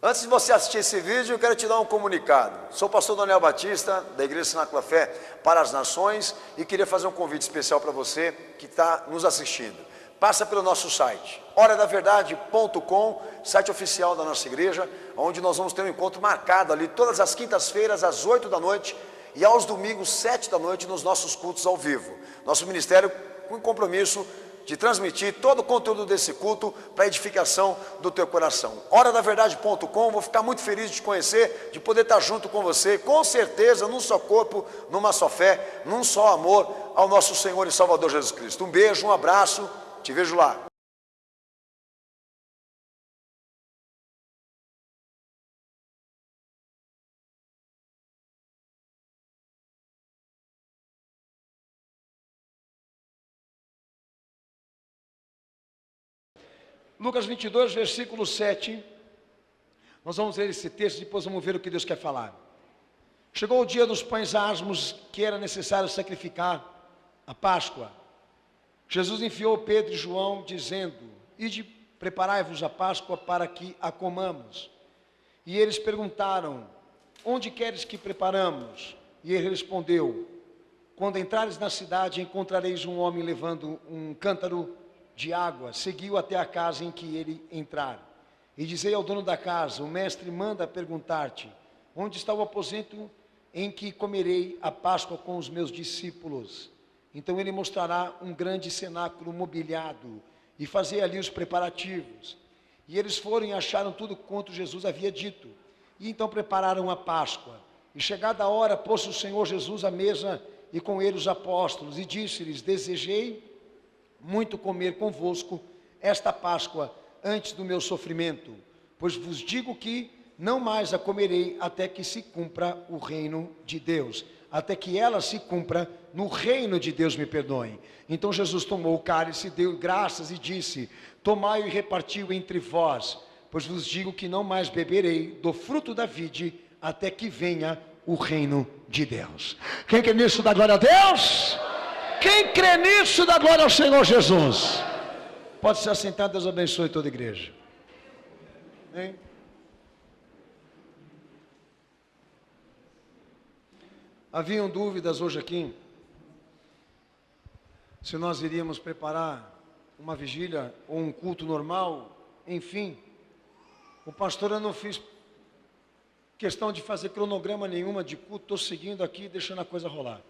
Antes de você assistir esse vídeo, eu quero te dar um comunicado. Sou o pastor Daniel Batista, da Igreja Cenáculo da Fé para as Nações, e queria fazer um convite especial para você que está nos assistindo. Passa pelo nosso site, horadaverdade.com, site oficial da nossa igreja, onde nós vamos ter um encontro marcado ali todas as quintas-feiras às 8 da noite e aos domingos 7 da noite nos nossos cultos ao vivo. Nosso ministério com compromisso de transmitir todo o conteúdo desse culto para a edificação do teu coração. Horadaverdade.com, vou ficar muito feliz de te conhecer, de poder estar junto com você, com certeza, num só corpo, numa só fé, num só amor ao nosso Senhor e Salvador Jesus Cristo. Um beijo, um abraço, te vejo lá. Lucas 22, versículo 7, nós vamos ler esse texto, depois vamos ver o que Deus quer falar. Chegou o dia dos pães asmos, que era necessário sacrificar a Páscoa. Jesus enviou Pedro e João, dizendo: ide, preparai-vos a Páscoa para que a comamos. E eles perguntaram: onde queres que preparamos? E ele respondeu: quando entrares na cidade, encontrareis um homem levando um cântaro de água. Seguiu até a casa em que ele entrar. E dizei ao dono da casa: o mestre manda perguntar-te: onde está o aposento em que comerei a Páscoa com os meus discípulos? Então ele mostrará um grande cenáculo mobiliado, e fazei ali os preparativos. E eles foram e acharam tudo quanto Jesus havia dito. E então prepararam a Páscoa. E chegada a hora, pôs o Senhor Jesus à mesa, e com ele os apóstolos, e disse-lhes: desejei muito comer convosco esta Páscoa antes do meu sofrimento, pois vos digo que não mais a comerei até que se cumpra o reino de Deus, até que ela se cumpra no reino de Deus, me perdoem. Então Jesus tomou o cálice, deu graças e disse: tomai e repartiu entre vós, pois vos digo que não mais beberei do fruto da vide até que venha o reino de Deus. Quem quer nisso dá glória a Deus? Quem crê nisso, dá glória ao Senhor Jesus. Pode se assentar, Deus abençoe toda a igreja. Hein? Haviam dúvidas hoje aqui, se nós iríamos preparar uma vigília ou um culto normal, enfim. O pastor, eu não fiz questão de fazer cronograma nenhuma de culto, estou seguindo aqui, deixando a coisa rolar.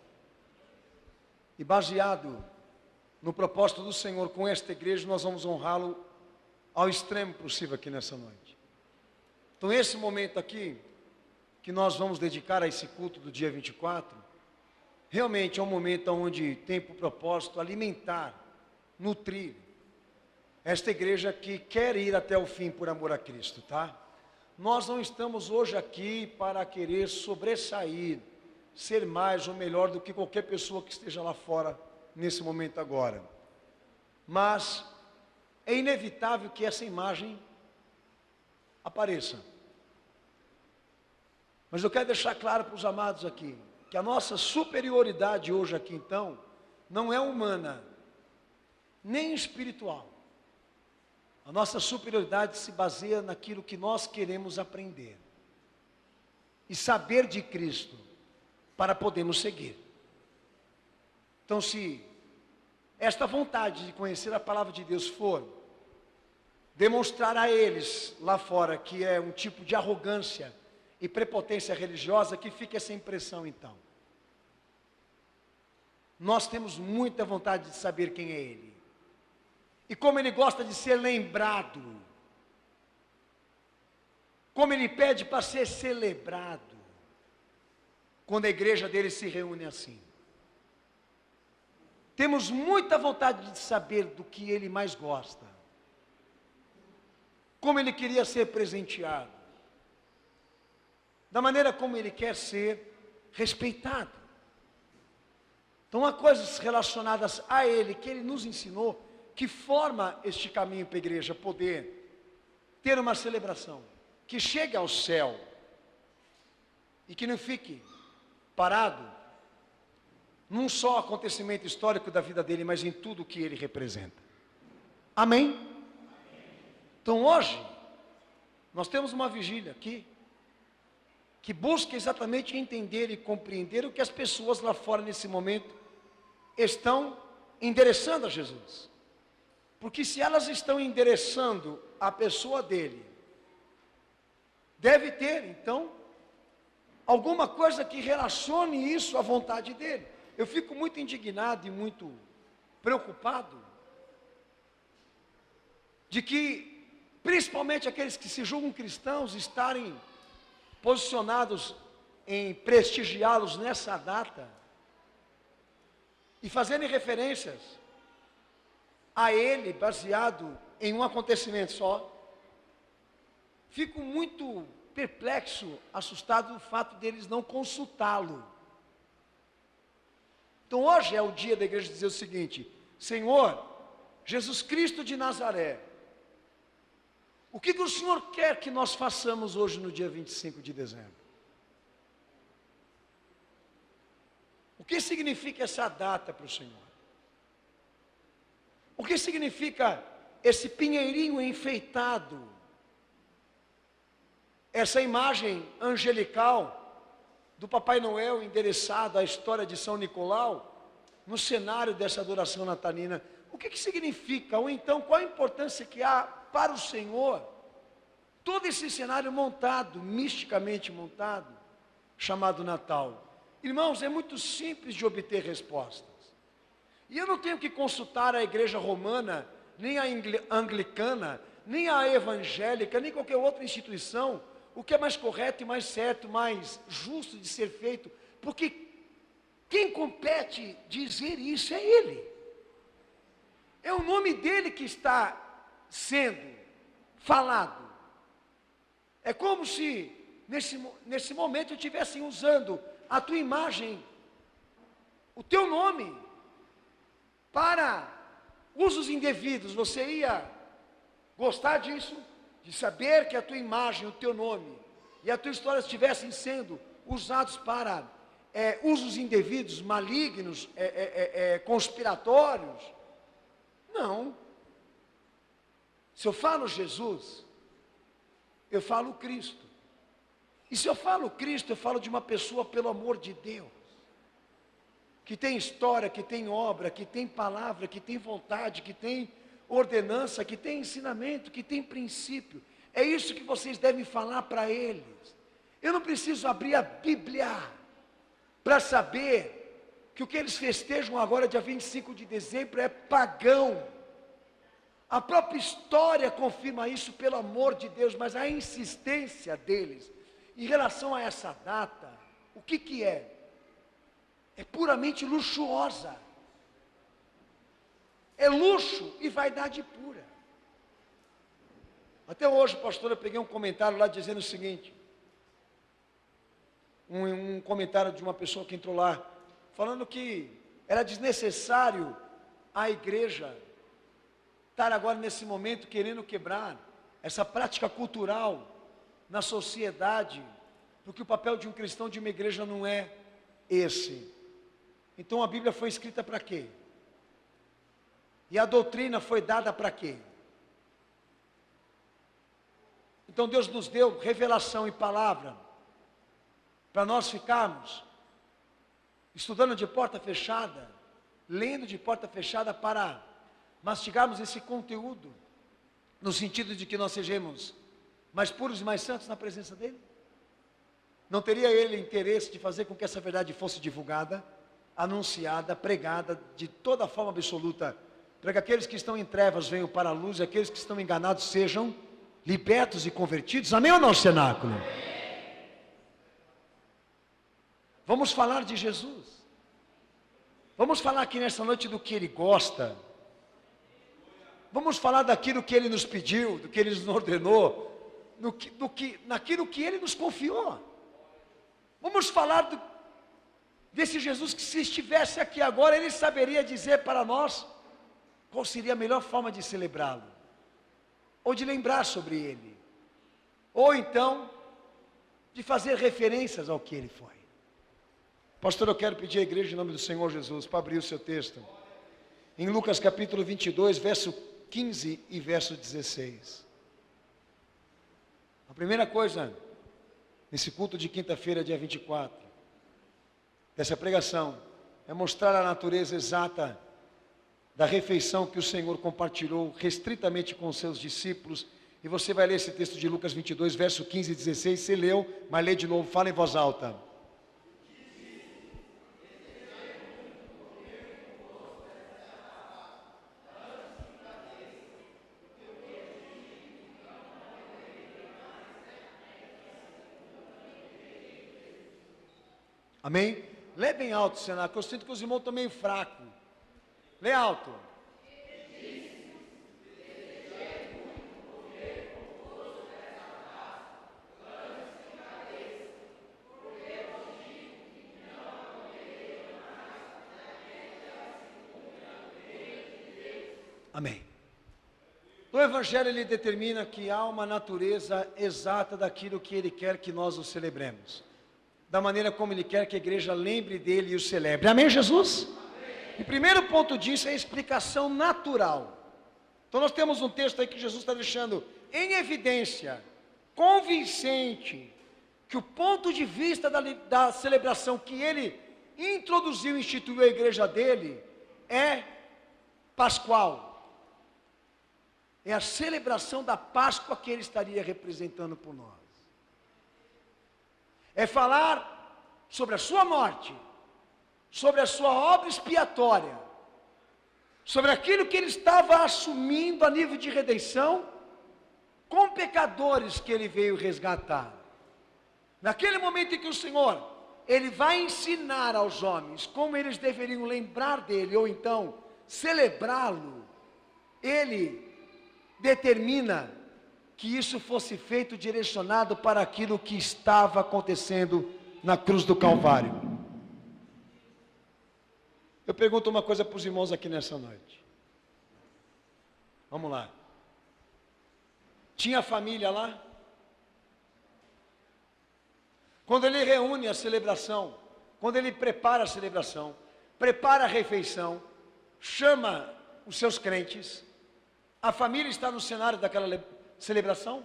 E baseado no propósito do Senhor com esta igreja, nós vamos honrá-lo ao extremo possível aqui nessa noite. Então esse momento aqui, que nós vamos dedicar a esse culto do dia 24, realmente é um momento onde tem por propósito alimentar, nutrir esta igreja que quer ir até o fim por amor a Cristo, tá? Nós não estamos hoje aqui para querer sobressair, ser mais ou melhor do que qualquer pessoa que esteja lá fora nesse momento agora. Mas é inevitável que essa imagem apareça. Mas eu quero deixar claro para os amados aqui, que a nossa superioridade hoje aqui então, não é humana, nem espiritual. A nossa superioridade se baseia naquilo que nós queremos aprender e saber de Cristo, para podermos seguir. Então, se esta vontade de conhecer a palavra de Deus for demonstrar a eles lá fora que é um tipo de arrogância e prepotência religiosa, que fique essa impressão então. Nós temos muita vontade de saber quem é Ele. E como Ele gosta de ser lembrado. Como Ele pede para ser celebrado. Quando a igreja dele se reúne assim. Temos muita vontade de saber do que ele mais gosta. Como ele queria ser presenteado. Da maneira como ele quer ser respeitado. Então há coisas relacionadas a ele, que ele nos ensinou, que forma este caminho para a igreja poder ter uma celebração. Que chegue ao céu. E que não fique parado num só acontecimento histórico da vida dele, mas em tudo o que ele representa. Amém? Então hoje, Nós temos uma vigília aqui, que busca exatamente entender e compreender o que as pessoas lá fora nesse momento estão endereçando a Jesus. Porque se elas estão endereçando a pessoa dele, deve ter, então, alguma coisa que relacione isso à vontade dele. Eu fico muito indignado e muito preocupado de que, principalmente aqueles que se julgam cristãos, estarem posicionados em prestigiá-los nessa data e fazerem referências a ele baseado em um acontecimento só. Fico muito perplexo, assustado do fato deles não consultá-lo. Então hoje é o dia da igreja dizer o seguinte: Senhor, Jesus Cristo de Nazaré, o que o Senhor quer que nós façamos hoje no dia 25 de dezembro? O que significa essa data para o Senhor? O que significa esse pinheirinho enfeitado? Essa imagem angelical do Papai Noel endereçada à história de São Nicolau, no cenário dessa adoração natalina. O que significa? Ou então, qual a importância que há para o Senhor todo esse cenário montado, misticamente montado, chamado Natal? Irmãos, é muito simples de obter respostas. E eu não tenho que consultar a igreja romana, nem a anglicana, nem a evangélica, nem qualquer outra instituição, o que é mais correto e mais certo, mais justo de ser feito, porque quem compete dizer isso é Ele. É o nome dele que está sendo falado. É como se nesse momento eu estivesse usando a tua imagem, o teu nome, para usos indevidos. Você ia gostar disso? De saber que a tua imagem, o teu nome e a tua história estivessem sendo usados para usos indevidos, malignos, conspiratórios? Não. Se eu falo Jesus, eu falo Cristo. E se eu falo Cristo, eu falo de uma pessoa, pelo amor de Deus, que tem história, que tem obra, que tem palavra, que tem vontade, que tem ordenança, que tem ensinamento, que tem princípio. É isso que vocês devem falar para eles. Eu não preciso abrir a Bíblia para saber que o que eles festejam agora, dia 25 de dezembro, é pagão. A própria história confirma isso, pelo amor de Deus, mas a insistência deles em relação a essa data, o que é? É puramente luxuosa. É luxo e vaidade pura. Até hoje, pastor, eu peguei um comentário lá dizendo o seguinte, um comentário de uma pessoa que entrou lá, falando que era desnecessário a igreja estar agora nesse momento querendo quebrar essa prática cultural na sociedade, porque o papel de um cristão de uma igreja não é esse. Então a Bíblia foi escrita para quê? E a doutrina foi dada para quê? Então Deus nos deu revelação e palavra para nós ficarmos estudando de porta fechada, lendo de porta fechada, para mastigarmos esse conteúdo, no sentido de que nós sejamos mais puros e mais santos na presença dele? Não teria ele interesse de fazer com que essa verdade fosse divulgada, anunciada, pregada de toda forma absoluta, para que aqueles que estão em trevas venham para a luz e aqueles que estão enganados sejam libertos e convertidos? Amém ou não, cenáculo? Vamos falar de Jesus. Vamos falar aqui nessa noite do que Ele gosta. Vamos falar daquilo que Ele nos pediu, do que Ele nos ordenou, naquilo que Ele nos confiou. Vamos falar desse Jesus que, se estivesse aqui agora, Ele saberia dizer para nós qual seria a melhor forma de celebrá-lo, ou de lembrar sobre Ele, ou então de fazer referências ao que Ele foi. Pastor, eu quero pedir à igreja, em nome do Senhor Jesus, para abrir o seu texto em Lucas capítulo 22, verso 15 e verso 16. A primeira coisa, nesse culto de quinta-feira, dia 24, dessa pregação, é mostrar a natureza exata da refeição que o Senhor compartilhou restritamente com os seus discípulos. E você vai ler esse texto de Lucas 22, verso 15 e 16. Você leu, mas lê de novo, fala em voz alta. Amém? Lê bem alto, Senhor, que eu sinto que os irmãos estão meio fracos. Lê alto. Amém. O Evangelho ele determina que há uma natureza exata daquilo que ele quer que nós o celebremos, da maneira como ele quer que a igreja lembre dele e o celebre. Amém, Jesus? Amém. O primeiro ponto disso é a explicação natural. Então nós temos um texto aí que Jesus está deixando em evidência, convincente, que o ponto de vista da celebração que ele introduziu e instituiu a igreja dele é pascual. É a celebração da Páscoa que ele estaria representando por nós. É falar sobre a sua morte, sobre a sua obra expiatória, sobre aquilo que ele estava assumindo a nível de redenção, com pecadores que ele veio resgatar. Naquele momento em que o Senhor, ele vai ensinar aos homens como eles deveriam lembrar dele, ou então celebrá-lo, ele determina que isso fosse feito direcionado para aquilo que estava acontecendo na cruz do Calvário. Eu pergunto uma coisa para os irmãos aqui nessa noite. Vamos lá. Tinha família lá? Quando ele reúne a celebração, quando ele prepara a celebração, prepara a refeição, chama os seus crentes, a família está no cenário daquela celebração?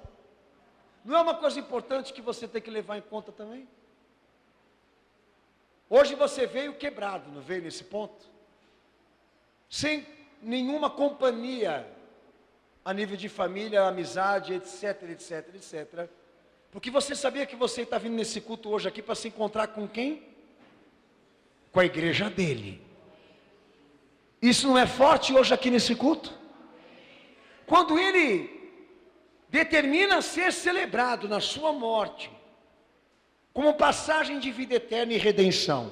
Não é uma coisa importante que você tem que levar em conta também? Hoje você veio quebrado, não veio nesse ponto? Sem nenhuma companhia a nível de família, amizade, etc, etc, etc. Porque você sabia que você está vindo nesse culto hoje aqui para se encontrar com quem? Com a igreja dele. Isso não é forte hoje aqui nesse culto? Quando ele determina ser celebrado na sua morte, como passagem de vida eterna e redenção,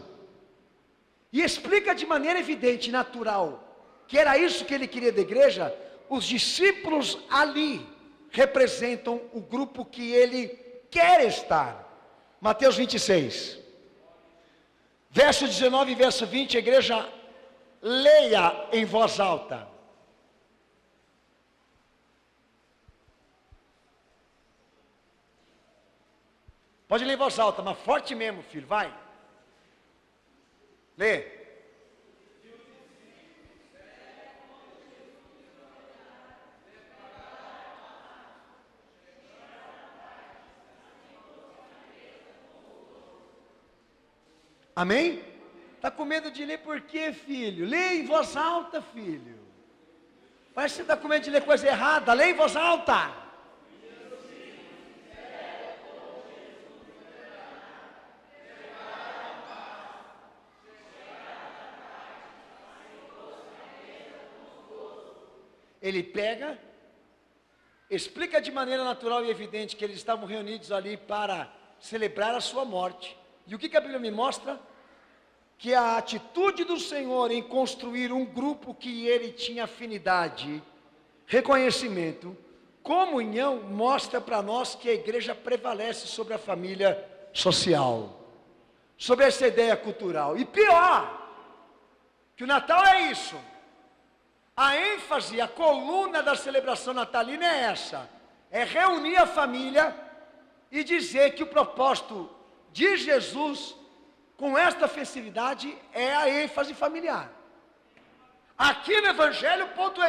e explica de maneira evidente, natural, que era isso que ele queria da igreja, os discípulos ali representam o grupo que ele quer estar. Mateus 26, verso 19 e verso 20, a igreja leia em voz alta. Pode ler em voz alta, mas forte mesmo, filho, vai. Lê. Amém? Está com medo de ler por quê, filho? Lê em voz alta, filho. Parece que você está com medo de ler coisa errada. Lê em voz alta. Ele pega, explica de maneira natural e evidente que eles estavam reunidos ali para celebrar a sua morte. E o que a Bíblia me mostra? Que a atitude do Senhor em construir um grupo que ele tinha afinidade, reconhecimento, comunhão, mostra para nós que a igreja prevalece sobre a família social, sobre essa ideia cultural. E pior, que o Natal é isso. A ênfase, a coluna da celebração natalina é essa: é reunir a família e dizer que o propósito de Jesus com esta festividade é a ênfase familiar. Aqui no Evangelho, o ponto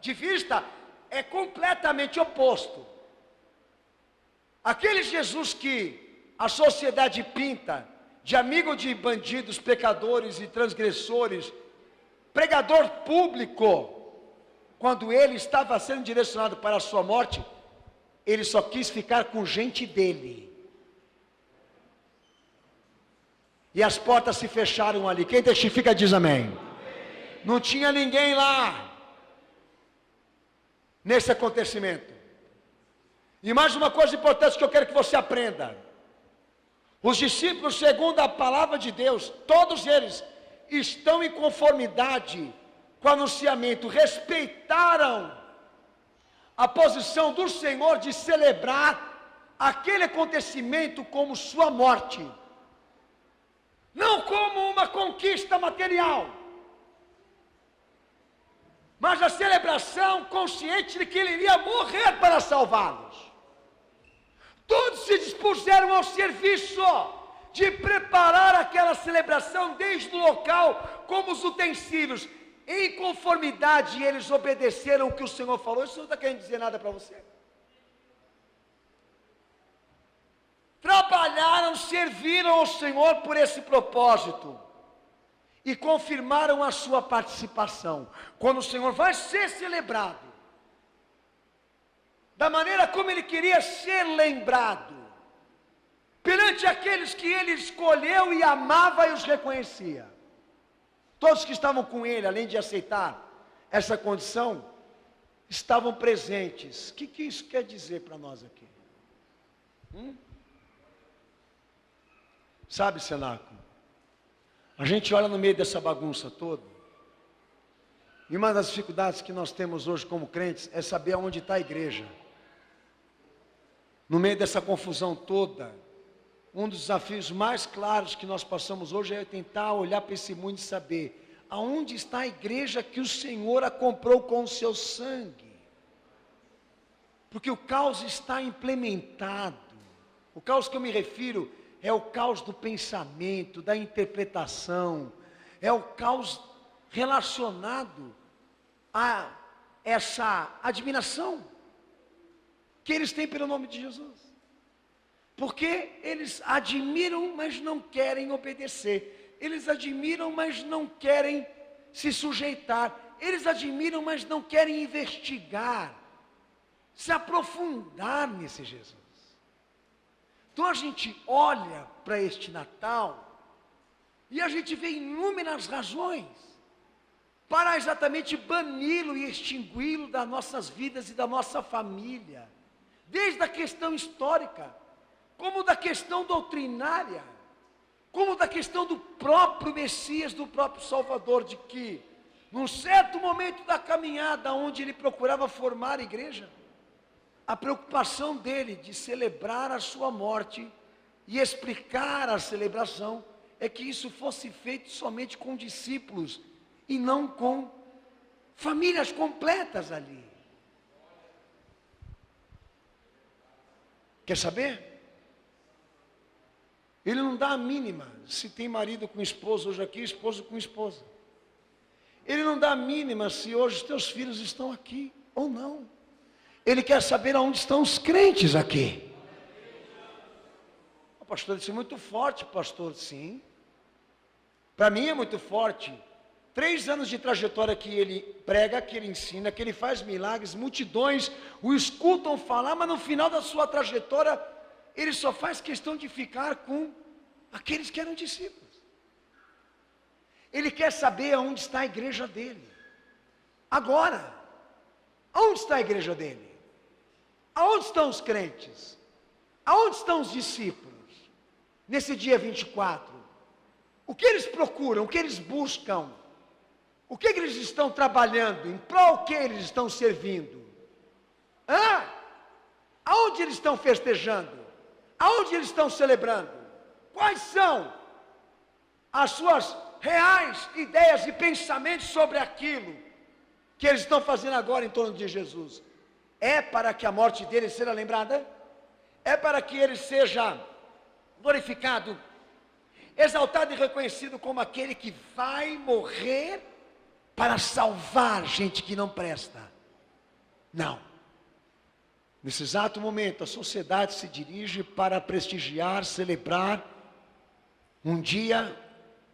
de vista é completamente oposto. Aquele Jesus que a sociedade pinta de amigo de bandidos, pecadores e transgressores, pregador público, quando ele estava sendo direcionado para a sua morte, ele só quis ficar com gente dele. E as portas se fecharam ali. Quem testifica diz amém. Não tinha ninguém lá, nesse acontecimento. E mais uma coisa importante que eu quero que você aprenda. Os discípulos, segundo a palavra de Deus, todos eles estão em conformidade com o anunciamento, respeitaram a posição do Senhor de celebrar aquele acontecimento como sua morte, não como uma conquista material, mas a celebração consciente de que ele iria morrer para salvá-los. Todos se dispuseram ao serviço de preparar aquela celebração desde o local, como os utensílios, em conformidade, eles obedeceram o que o Senhor falou. Isso não está querendo dizer nada para você. Trabalharam, serviram ao Senhor por esse propósito e confirmaram a sua participação. Quando o Senhor vai ser celebrado da maneira como ele queria ser lembrado, perante aqueles que ele escolheu e amava e os reconhecia, todos que estavam com ele, além de aceitar essa condição, estavam presentes. O que isso quer dizer para nós aqui? Sabe, cenáculo, a gente olha no meio dessa bagunça toda, e uma das dificuldades que nós temos hoje como crentes é saber aonde está a igreja. No meio dessa confusão toda, um dos desafios mais claros que nós passamos hoje é tentar olhar para esse mundo e saber aonde está a igreja que o Senhor a comprou com o seu sangue. Porque o caos está implementado. O caos que eu me refiro é o caos do pensamento, da interpretação, é o caos relacionado a essa admiração que eles têm pelo nome de Jesus. Porque eles admiram, mas não querem obedecer. Eles admiram, mas não querem se sujeitar. Eles admiram, mas não querem investigar, se aprofundar nesse Jesus. Então a gente olha para este Natal e a gente vê inúmeras razões para exatamente bani-lo e extingui-lo das nossas vidas e da nossa família. Desde a questão histórica, como da questão doutrinária, como da questão do próprio Messias, do próprio Salvador, de que, num certo momento da caminhada, onde ele procurava formar a igreja, a preocupação dele de celebrar a sua morte e explicar a celebração, é que isso fosse feito somente com discípulos, e não com famílias completas ali. Quer saber? Ele não dá a mínima se tem marido com esposa hoje aqui, esposo com esposa. Ele não dá a mínima se hoje os teus filhos estão aqui ou não. Ele quer saber aonde estão os crentes aqui. O pastor disse, muito forte, pastor. Sim. Para mim é muito forte. 3 anos de trajetória que ele prega, que ele ensina, que ele faz milagres, multidões o escutam falar, mas no final da sua trajetória, ele só faz questão de ficar com aqueles que eram discípulos. Ele quer saber aonde está a igreja dele. Agora, aonde está a igreja dele? Aonde estão os crentes? Aonde estão os discípulos? Nesse dia 24. O que eles procuram? O que eles buscam? O que eles estão trabalhando? Em prol que eles estão servindo? Aonde eles estão festejando? Aonde eles estão celebrando? Quais são as suas reais ideias e pensamentos sobre aquilo que eles estão fazendo agora em torno de Jesus? É para que a morte dele seja lembrada? É para que ele seja glorificado, exaltado e reconhecido como aquele que vai morrer para salvar gente que não presta? Não. Nesse exato momento, a sociedade se dirige para prestigiar, celebrar um dia,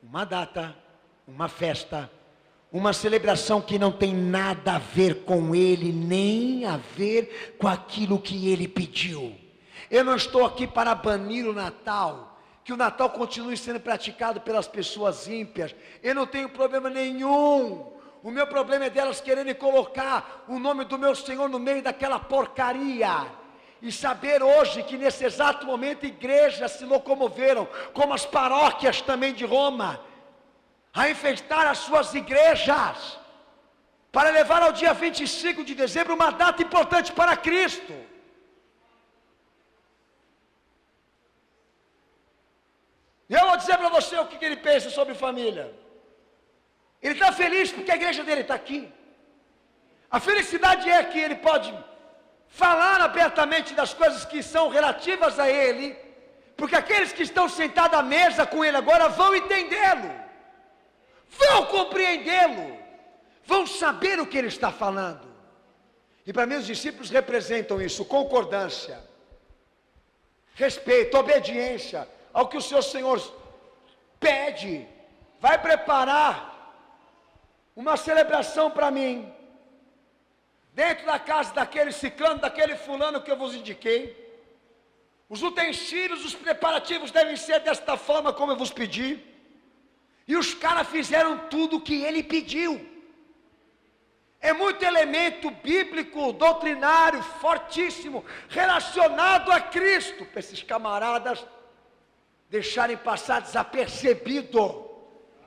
uma data, uma festa, uma celebração que não tem nada a ver com ele, nem a ver com aquilo que ele pediu. Eu não estou aqui para banir o Natal, que o Natal continue sendo praticado pelas pessoas ímpias. Eu não tenho problema nenhum. O meu problema é delas quererem colocar o nome do meu Senhor no meio daquela porcaria. E saber hoje que nesse exato momento igrejas se locomoveram, como as paróquias também de Roma, a enfeitar as suas igrejas, para levar ao dia 25 de dezembro uma data importante para Cristo. E eu vou dizer para você o que ele pensa sobre família. Ele está feliz porque a igreja dele está aqui. A felicidade é que ele pode falar abertamente das coisas que são relativas a ele, porque aqueles que estão sentados à mesa com ele agora vão entendê-lo, vão compreendê-lo, vão saber o que ele está falando. E para mim os discípulos representam isso: concordância, respeito, obediência ao que o seu Senhor pede. Vai preparar uma celebração para mim, dentro da casa daquele ciclano, daquele fulano que eu vos indiquei. Os utensílios, os preparativos devem ser desta forma como eu vos pedi. E os caras fizeram tudo o que ele pediu. É muito elemento bíblico, doutrinário, fortíssimo, relacionado a Cristo, para esses camaradas deixarem passar desapercebido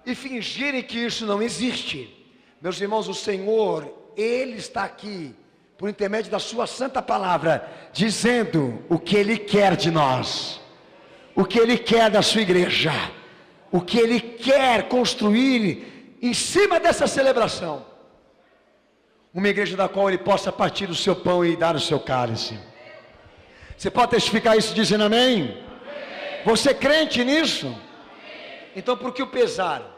e fingirem que isso não existe. Meus irmãos, o Senhor, Ele está aqui, por intermédio da sua santa palavra, dizendo o que Ele quer de nós, o que Ele quer da sua igreja, o que Ele quer construir em cima dessa celebração. Uma igreja da qual Ele possa partir o seu pão e dar o seu cálice. Você pode testificar isso dizendo amém? Amém. Você é crente nisso? Amém. Então por que o pesar?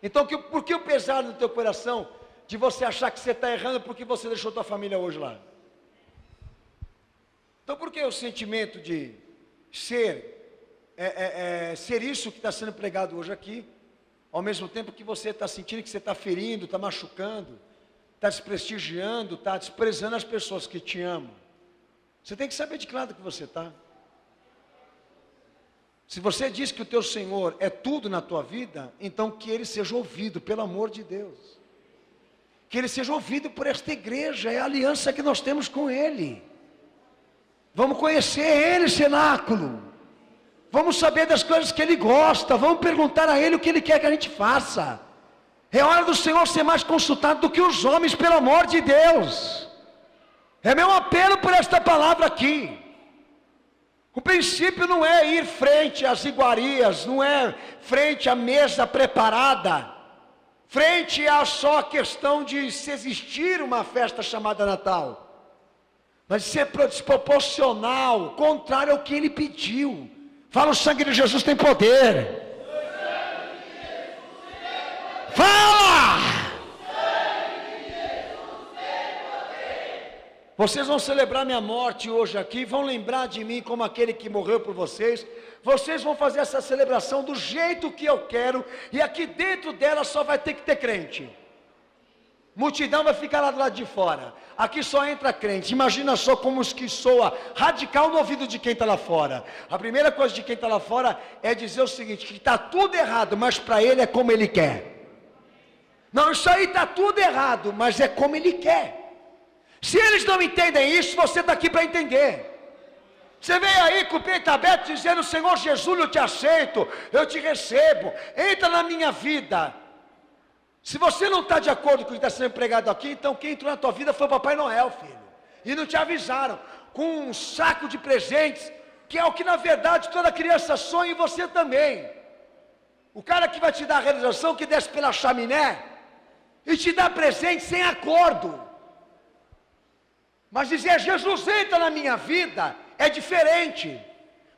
Então por que o pesar no teu coração de você achar que você está errando porque você deixou tua família hoje lá? Então por que o sentimento de ser isso que está sendo pregado hoje aqui, ao mesmo tempo que você está sentindo que você está ferindo, está machucando, está desprestigiando, está desprezando as pessoas que te amam? Você tem que saber de que lado que você está. Se você diz que o teu Senhor é tudo na tua vida, então que Ele seja ouvido, pelo amor de Deus. Que Ele seja ouvido por esta igreja, é a aliança que nós temos com Ele. Vamos conhecer Ele, cenáculo. Vamos saber das coisas que Ele gosta, vamos perguntar a Ele o que Ele quer que a gente faça. É hora do Senhor ser mais consultado do que os homens, pelo amor de Deus. É meu apelo por esta palavra aqui. O princípio não é ir frente às iguarias, não é frente à mesa preparada, frente a só a questão de se existir uma festa chamada Natal, mas ser desproporcional, contrário ao que ele pediu. Fala, o sangue de Jesus tem poder. Fala! Vocês vão celebrar minha morte hoje aqui, vão lembrar de mim como aquele que morreu por vocês. Vocês vão fazer essa celebração do jeito que eu quero, e aqui dentro dela só vai ter que ter crente. Multidão vai ficar lá do lado de fora. Aqui só entra crente. Imagina só como isso que soa radical no ouvido de quem está lá fora. A primeira coisa de quem está lá fora é dizer o seguinte: que está tudo errado, mas para ele é como ele quer. Não, isso aí está tudo errado, mas é como ele quer. Se eles não entendem isso, você está aqui para entender. Você vem aí com o peito aberto dizendo: Senhor Jesus, eu te aceito, eu te recebo, entra na minha vida. Se você não está de acordo com o que está sendo pregado aqui, então quem entrou na tua vida foi o Papai Noel, filho. E não te avisaram, com um saco de presentes, que é o que na verdade toda criança sonha, e você também. O cara que vai te dar a realização, que desce pela chaminé e te dá presente sem acordo. Mas dizer: Jesus, entra na minha vida, é diferente,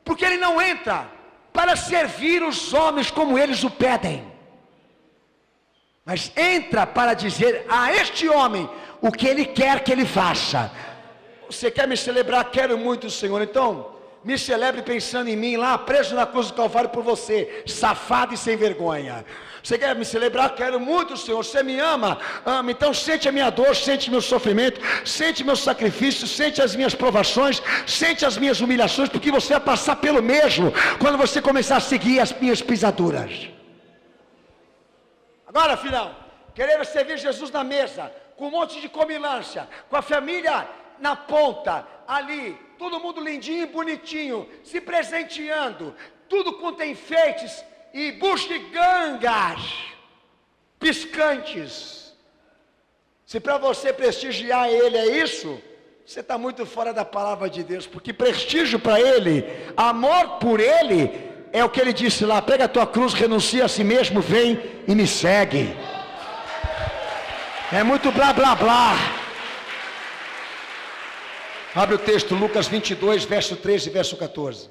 porque Ele não entra para servir os homens como eles o pedem, mas entra para dizer a este homem o que Ele quer que Ele faça. Você quer me celebrar? Quero muito, Senhor. Então, me celebre pensando em mim lá, preso na cruz do Calvário por você, safado e sem vergonha. Você quer me celebrar? Quero muito, Senhor. Você me ama? Ama. Então sente a minha dor, sente meu sofrimento, sente meu sacrifício, sente as minhas provações, sente as minhas humilhações, porque você vai passar pelo mesmo quando você começar a seguir as minhas pisaduras. Agora, filhão, querendo servir Jesus na mesa, com um monte de comilância, com a família na ponta, ali, todo mundo lindinho e bonitinho, se presenteando, tudo quanto enfeites e bugigangas, piscantes. Se para você prestigiar Ele é isso, você está muito fora da palavra de Deus, porque prestígio para Ele, amor por Ele, é o que Ele disse lá: pega a tua cruz, renuncia a si mesmo, vem e me segue. É muito blá blá blá. Abre o texto, Lucas 22, verso 13 e verso 14.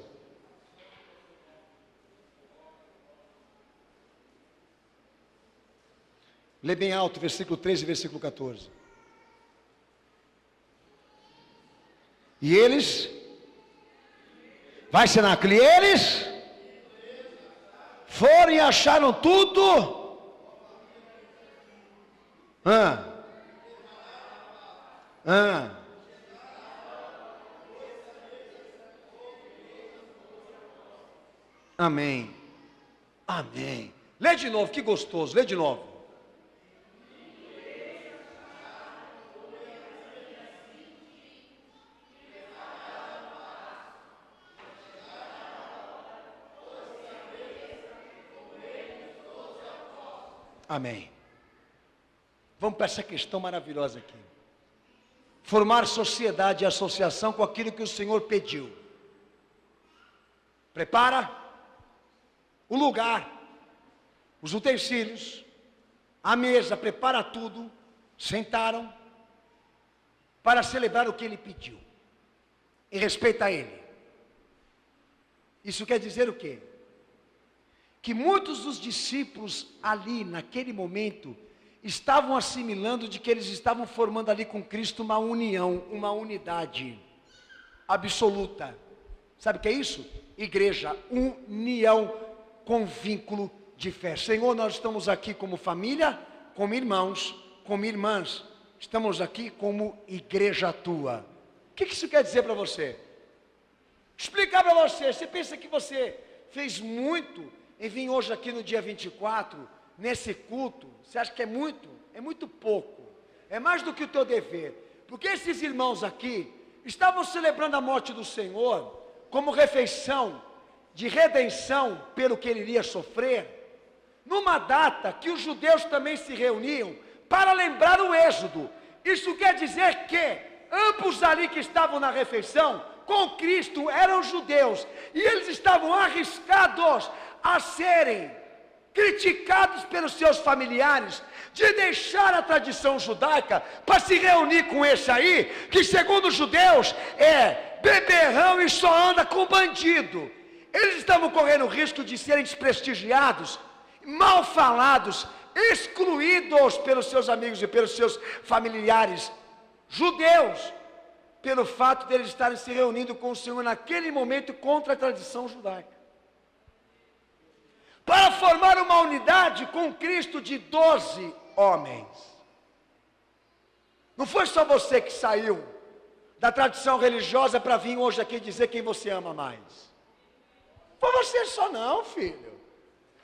Lê bem alto, versículo 13 e versículo 14. E eles, vai cenáculo, e eles foram e acharam tudo. Amém. Amém. Lê de novo, que gostoso. Lê de novo. Amém. Vamos para essa questão maravilhosa aqui. Formar sociedade e associação com aquilo que o Senhor pediu. Prepara o lugar, os utensílios, a mesa, prepara tudo. Sentaram para celebrar o que Ele pediu, em respeito a Ele. Isso quer dizer o quê? Que muitos dos discípulos ali, naquele momento, estavam assimilando de que eles estavam formando ali com Cristo uma união, uma unidade absoluta. Sabe o que é isso? Igreja, união com vínculo de fé. Senhor, nós estamos aqui como família, como irmãos, como irmãs. Estamos aqui como igreja tua. O que isso quer dizer para você? Explicar para você. Você pensa que você fez muito em vir hoje aqui no dia 24, nesse culto? Você acha que é muito? É muito pouco. É mais do que o teu dever. Porque esses irmãos aqui estavam celebrando a morte do Senhor como refeição de redenção pelo que Ele iria sofrer, numa data que os judeus também se reuniam para lembrar o êxodo. Isso quer dizer que ambos ali que estavam na refeição com Cristo eram judeus, e eles estavam arriscados a serem criticados pelos seus familiares, de deixar a tradição judaica para se reunir com esse aí, que segundo os judeus é beberrão e só anda com bandido. Eles estavam correndo o risco de serem desprestigiados, mal falados, excluídos pelos seus amigos e pelos seus familiares judeus, pelo fato de eles estarem se reunindo com o Senhor naquele momento contra a tradição judaica, para formar uma unidade com Cristo de 12 homens. Não foi só você que saiu da tradição religiosa para vir hoje aqui dizer quem você ama mais. Foi você só não, filho.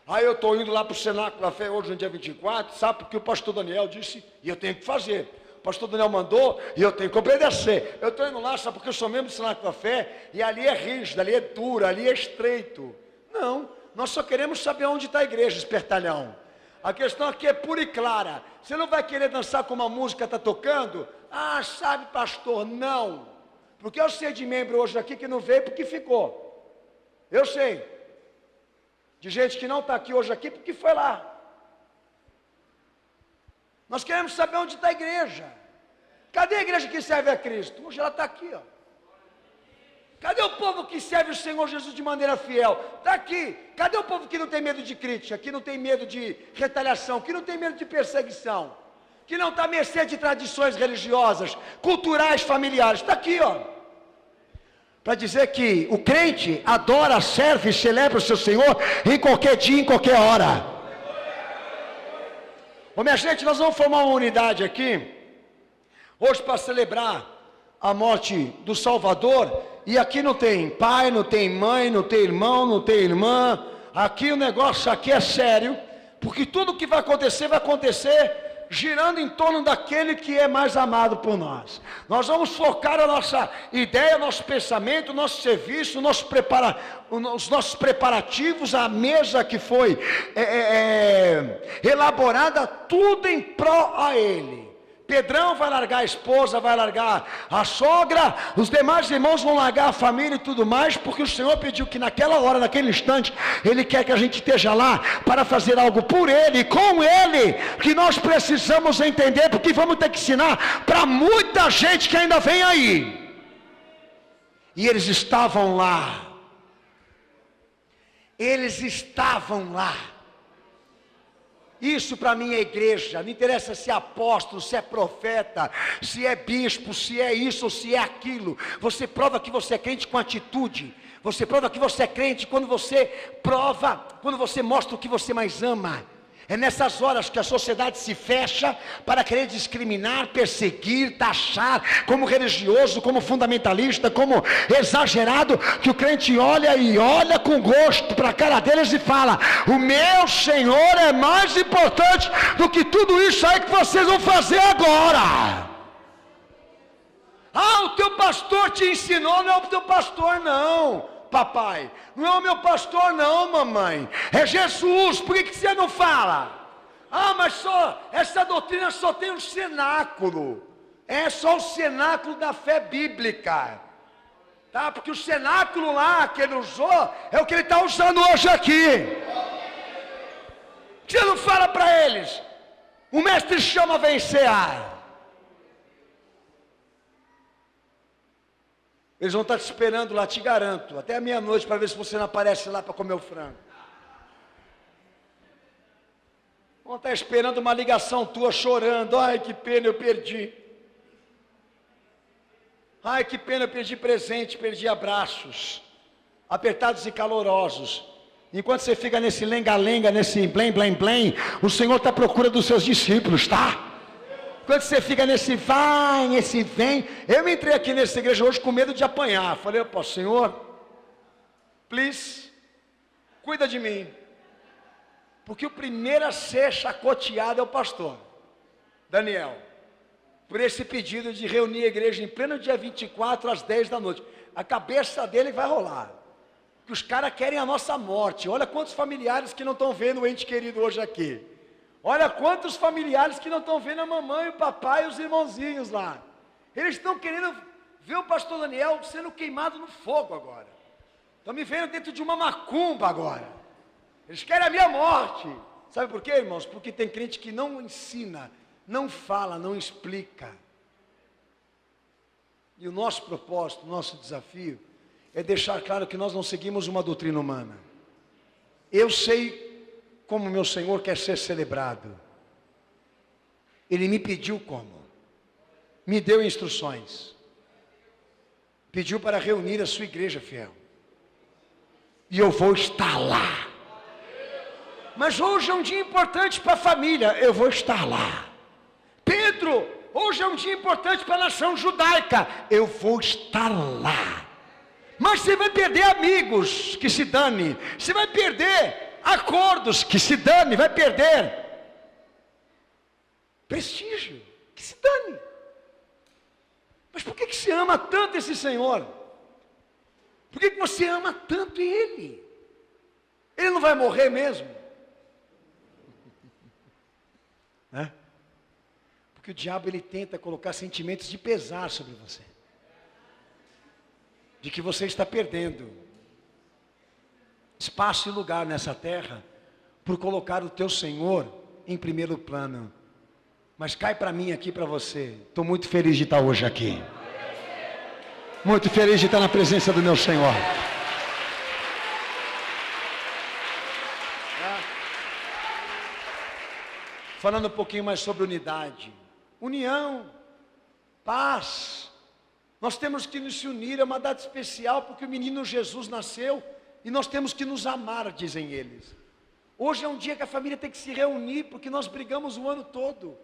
Aí eu estou indo lá para o Cenáculo da Fé hoje no dia 24, sabe, porque o pastor Daniel disse, e eu tenho que fazer. O pastor Daniel mandou, e eu tenho que obedecer. Eu estou indo lá, sabe, porque eu sou membro do Cenáculo da Fé, e ali é rígido, ali é duro, ali é estreito. Não, nós só queremos saber onde está a igreja, espertalhão. A questão aqui é pura e clara. Você não vai querer dançar como a música está tocando? Ah, sabe, pastor, não. Porque eu sei de membro hoje aqui que não veio porque ficou. Eu sei. De gente que não está aqui hoje aqui porque foi lá. Nós queremos saber onde está a igreja. Cadê a igreja que serve a Cristo? Hoje ela está aqui, ó. Cadê o povo que serve o Senhor Jesus de maneira fiel? Está aqui. Cadê o povo que não tem medo de crítica, que não tem medo de retaliação, que não tem medo de perseguição? que não está à mercê de tradições religiosas, culturais, familiares. Está aqui, ó. Para dizer que o crente adora, serve e celebra o seu Senhor em qualquer dia, em qualquer hora. Ô minha gente, nós vamos formar uma unidade aqui, hoje para celebrar a morte do Salvador, e aqui não tem pai, não tem mãe, não tem irmão, não tem irmã, aqui o negócio aqui é sério, porque tudo que vai acontecer girando em torno daquele que é mais amado por nós. Nós vamos focar a nossa ideia, nosso pensamento, nosso serviço, os nossos preparativos, a mesa que foi elaborada, tudo em pró a Ele. Pedrão vai largar a esposa, vai largar a sogra, os demais irmãos vão largar a família e tudo mais, porque o Senhor pediu que naquela hora, naquele instante, Ele quer que a gente esteja lá para fazer algo por Ele, com Ele, que nós precisamos entender, porque vamos ter que ensinar para muita gente que ainda vem aí. E eles estavam lá. Eles estavam lá. Isso para mim é igreja. Não interessa se é apóstolo, se é profeta, se é bispo, se é isso ou se é aquilo. Você prova que você é crente com atitude. Você prova que você é crente quando você mostra o que você mais ama. É nessas horas que a sociedade se fecha para querer discriminar, perseguir, taxar como religioso, como fundamentalista, como exagerado, que o crente olha e olha com gosto para a cara deles e fala: o meu Senhor é mais importante do que tudo isso aí que vocês vão fazer agora. Ah, o teu pastor te ensinou. Não é o teu pastor não, papai, não é o meu pastor não, mamãe, é Jesus. Por que você não fala? Ah, mas só essa doutrina só tem um cenáculo. É só o cenáculo da fé bíblica, tá? Porque o cenáculo lá que ele usou é o que ele está usando hoje aqui. Você não fala para eles: o mestre chama a vencer. Eles vão estar te esperando lá, te garanto, até a meia-noite, para ver se você não aparece lá para comer o frango. Vão estar esperando uma ligação tua, chorando: ai, que pena, eu perdi. Ai, que pena, eu perdi presente, perdi abraços, apertados e calorosos. Enquanto você fica nesse lenga-lenga, nesse blém-blém-blém, o Senhor está à procura dos seus discípulos, tá? Quando você fica nesse vai, nesse vem. Eu me entrei aqui nessa igreja hoje com medo de apanhar. Falei: opa, Senhor, please, cuida de mim. Porque o primeiro a ser chacoteado é o pastor Daniel, por esse pedido de reunir a igreja em pleno dia 24 às 10 da noite. A cabeça dele vai rolar, que os caras querem a nossa morte. Olha quantos familiares que não estão vendo o ente querido hoje aqui. Olha quantos familiares que não estão vendo a mamãe, o papai e os irmãozinhos lá. Eles estão querendo ver o pastor Daniel sendo queimado no fogo agora. Estão me vendo dentro de uma macumba agora. Eles querem a minha morte. Sabe por quê, irmãos? Porque tem crente que não ensina, não fala, não explica. E o nosso propósito, o nosso desafio é deixar claro que nós não seguimos uma doutrina humana. Eu sei como meu Senhor quer ser celebrado. Ele me pediu como, me deu instruções, pediu para reunir a sua igreja fiel, e eu vou estar lá. Mas hoje é um dia importante para a família, eu vou estar lá. Pedro, hoje é um dia importante para a nação judaica, eu vou estar lá. Mas você vai perder amigos, que se dane. Você vai perder acordos, que se dane. Vai perder prestígio, que se dane. Mas por que você ama tanto esse Senhor? Por que você ama tanto Ele? Ele não vai morrer mesmo? Né? Porque o diabo, ele tenta colocar sentimentos de pesar sobre você, de que você está perdendo espaço e lugar nessa terra por colocar o teu Senhor em primeiro plano. Mas cai para mim aqui, para você. Estou muito feliz de estar hoje aqui, muito feliz de estar na presença do meu Senhor. falando um pouquinho mais sobre unidade, união, paz. Nós temos que nos unir, é uma data especial porque o menino Jesus nasceu e nós temos que nos amar, dizem eles. Hoje é um dia que a família tem que se reunir porque nós brigamos o ano todo.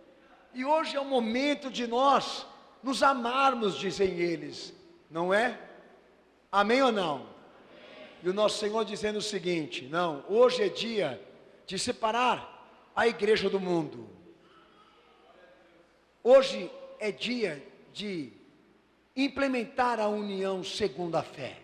E hoje é o momento de nós nos amarmos, dizem eles, não é? Amém ou não? E o nosso Senhor dizendo o seguinte: não, hoje é dia de separar a igreja do mundo. Hoje é dia de implementar a união segundo a fé.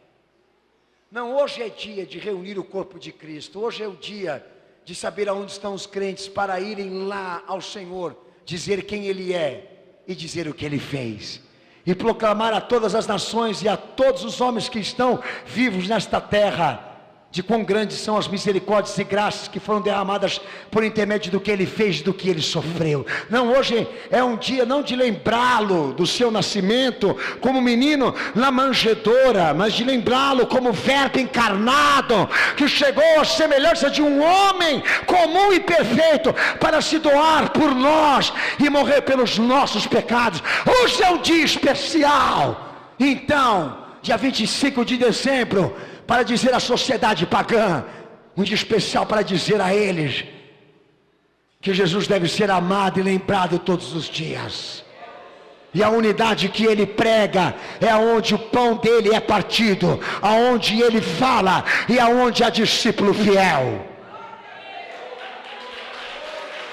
Não, hoje é dia de reunir o corpo de Cristo. Hoje é o dia de saber aonde estão os crentes para irem lá ao Senhor, dizer quem Ele é e dizer o que Ele fez. E proclamar a todas as nações e a todos os homens que estão vivos nesta terra, de quão grandes são as misericórdias e graças que foram derramadas por intermédio do que Ele fez, do que Ele sofreu. Não, hoje é um dia não de lembrá-lo do seu nascimento como menino na manjedoura, mas de lembrá-lo como verbo encarnado, que chegou à semelhança de um homem comum e perfeito, para se doar por nós e morrer pelos nossos pecados. Hoje é um dia especial. Então, dia 25 de dezembro, para dizer à sociedade pagã, um dia especial para dizer a eles que Jesus deve ser amado e lembrado todos os dias. E a unidade que Ele prega é aonde o pão dele é partido, aonde Ele fala e aonde há discípulo fiel.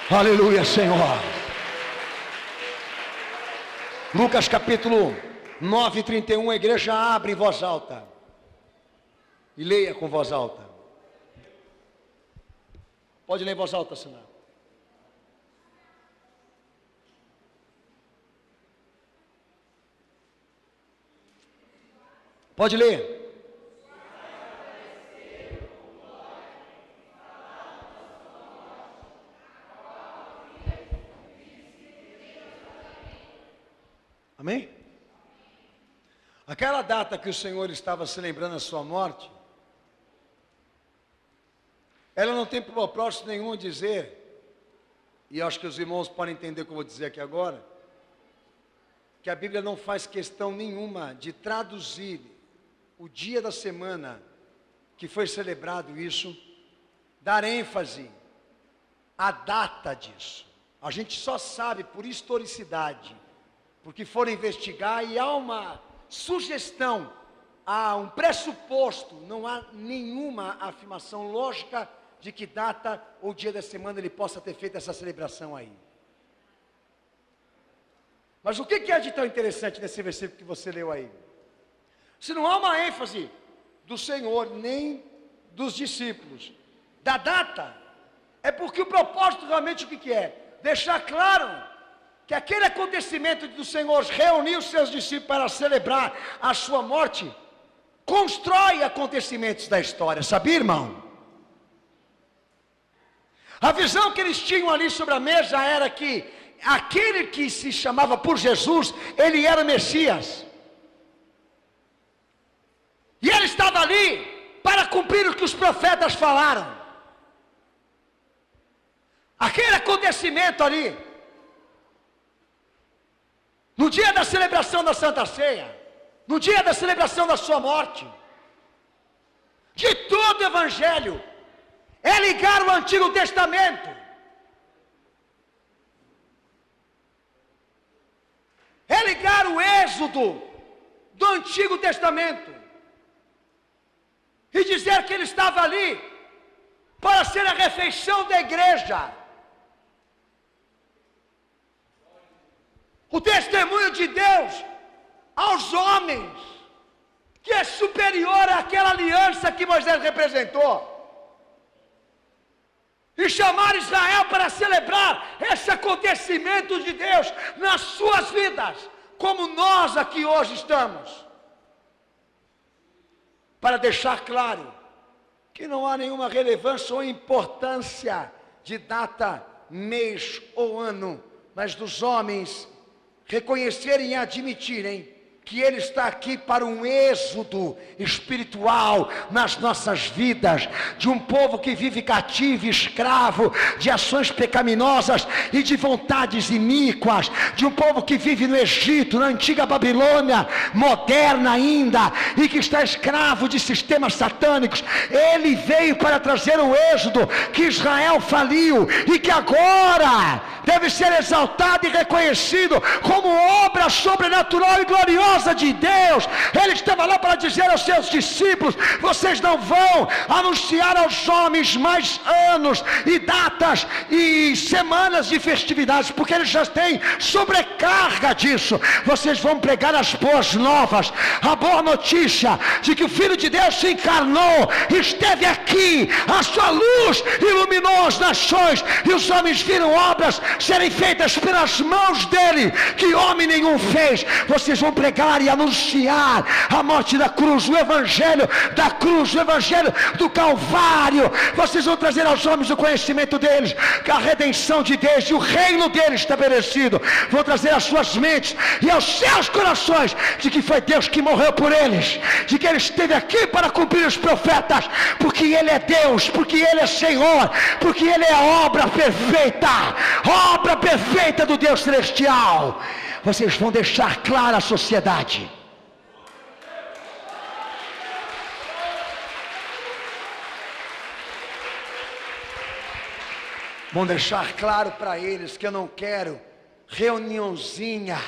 Aleluia, Senhor. Lucas capítulo 9, 31, a igreja abre em voz alta. E leia com voz alta. Pode ler em voz alta, senhor. Pode ler. Amém? Aquela data que o Senhor estava se lembrando da sua morte, ela não tem propósito nenhum dizer, e acho que os irmãos podem entender o que eu vou dizer aqui agora, que a Bíblia não faz questão nenhuma de traduzir o dia da semana que foi celebrado isso, dar ênfase à data disso. A gente só sabe por historicidade, porque foram investigar e há uma sugestão, há um pressuposto, não há nenhuma afirmação lógica de que data ou dia da semana ele possa ter feito essa celebração aí. Mas o que é de tão interessante nesse versículo que você leu aí? Se não há uma ênfase do Senhor, nem dos discípulos, da data, é porque o propósito realmente o que é? Deixar claro que aquele acontecimento do Senhor reunir os seus discípulos para celebrar a sua morte, constrói acontecimentos da história, sabia, irmão? A visão que eles tinham ali sobre a mesa era que aquele que se chamava por Jesus, ele era o Messias. E ele estava ali para cumprir o que os profetas falaram. Aquele acontecimento ali, no dia da celebração da Santa Ceia, no dia da celebração da sua morte, de todo o Evangelho, é ligar o Antigo Testamento, é ligar o Êxodo do Antigo Testamento, e dizer que ele estava ali para ser a refeição da igreja, o testemunho de Deus aos homens, que é superior àquela aliança que Moisés representou, e chamar Israel para celebrar esse acontecimento de Deus nas suas vidas, como nós aqui hoje estamos, para deixar claro que não há nenhuma relevância ou importância de data, mês ou ano, mas dos homens reconhecerem e admitirem que Ele está aqui para um êxodo espiritual nas nossas vidas, de um povo que vive cativo e escravo de ações pecaminosas e de vontades iníquas, de um povo que vive no Egito, na antiga Babilônia, moderna ainda, e que está escravo de sistemas satânicos. Ele veio para trazer o êxodo que Israel faliu e que agora deve ser exaltado e reconhecido como obra sobrenatural e gloriosa de Deus. Ele estava lá para dizer aos seus discípulos: vocês não vão anunciar aos homens mais anos e datas e semanas de festividades, porque eles já têm sobrecarga disso. Vocês vão pregar as boas novas, a boa notícia de que o Filho de Deus se encarnou, esteve aqui, a sua luz iluminou as nações, e os homens viram obras serem feitas pelas mãos dele, que homem nenhum fez. Vocês vão pregar e anunciar a morte da cruz, o evangelho da cruz, o evangelho do Calvário. Vocês vão trazer aos homens o conhecimento deles, a redenção de Deus e o reino dele estabelecido. Vão trazer às suas mentes e aos seus corações de que foi Deus que morreu por eles, de que ele esteve aqui para cumprir os profetas, porque ele é Deus, porque ele é Senhor, porque ele é a obra perfeita do Deus celestial. Vocês vão deixar clara à sociedade. Vão deixar claro para eles que eu não quero reuniãozinha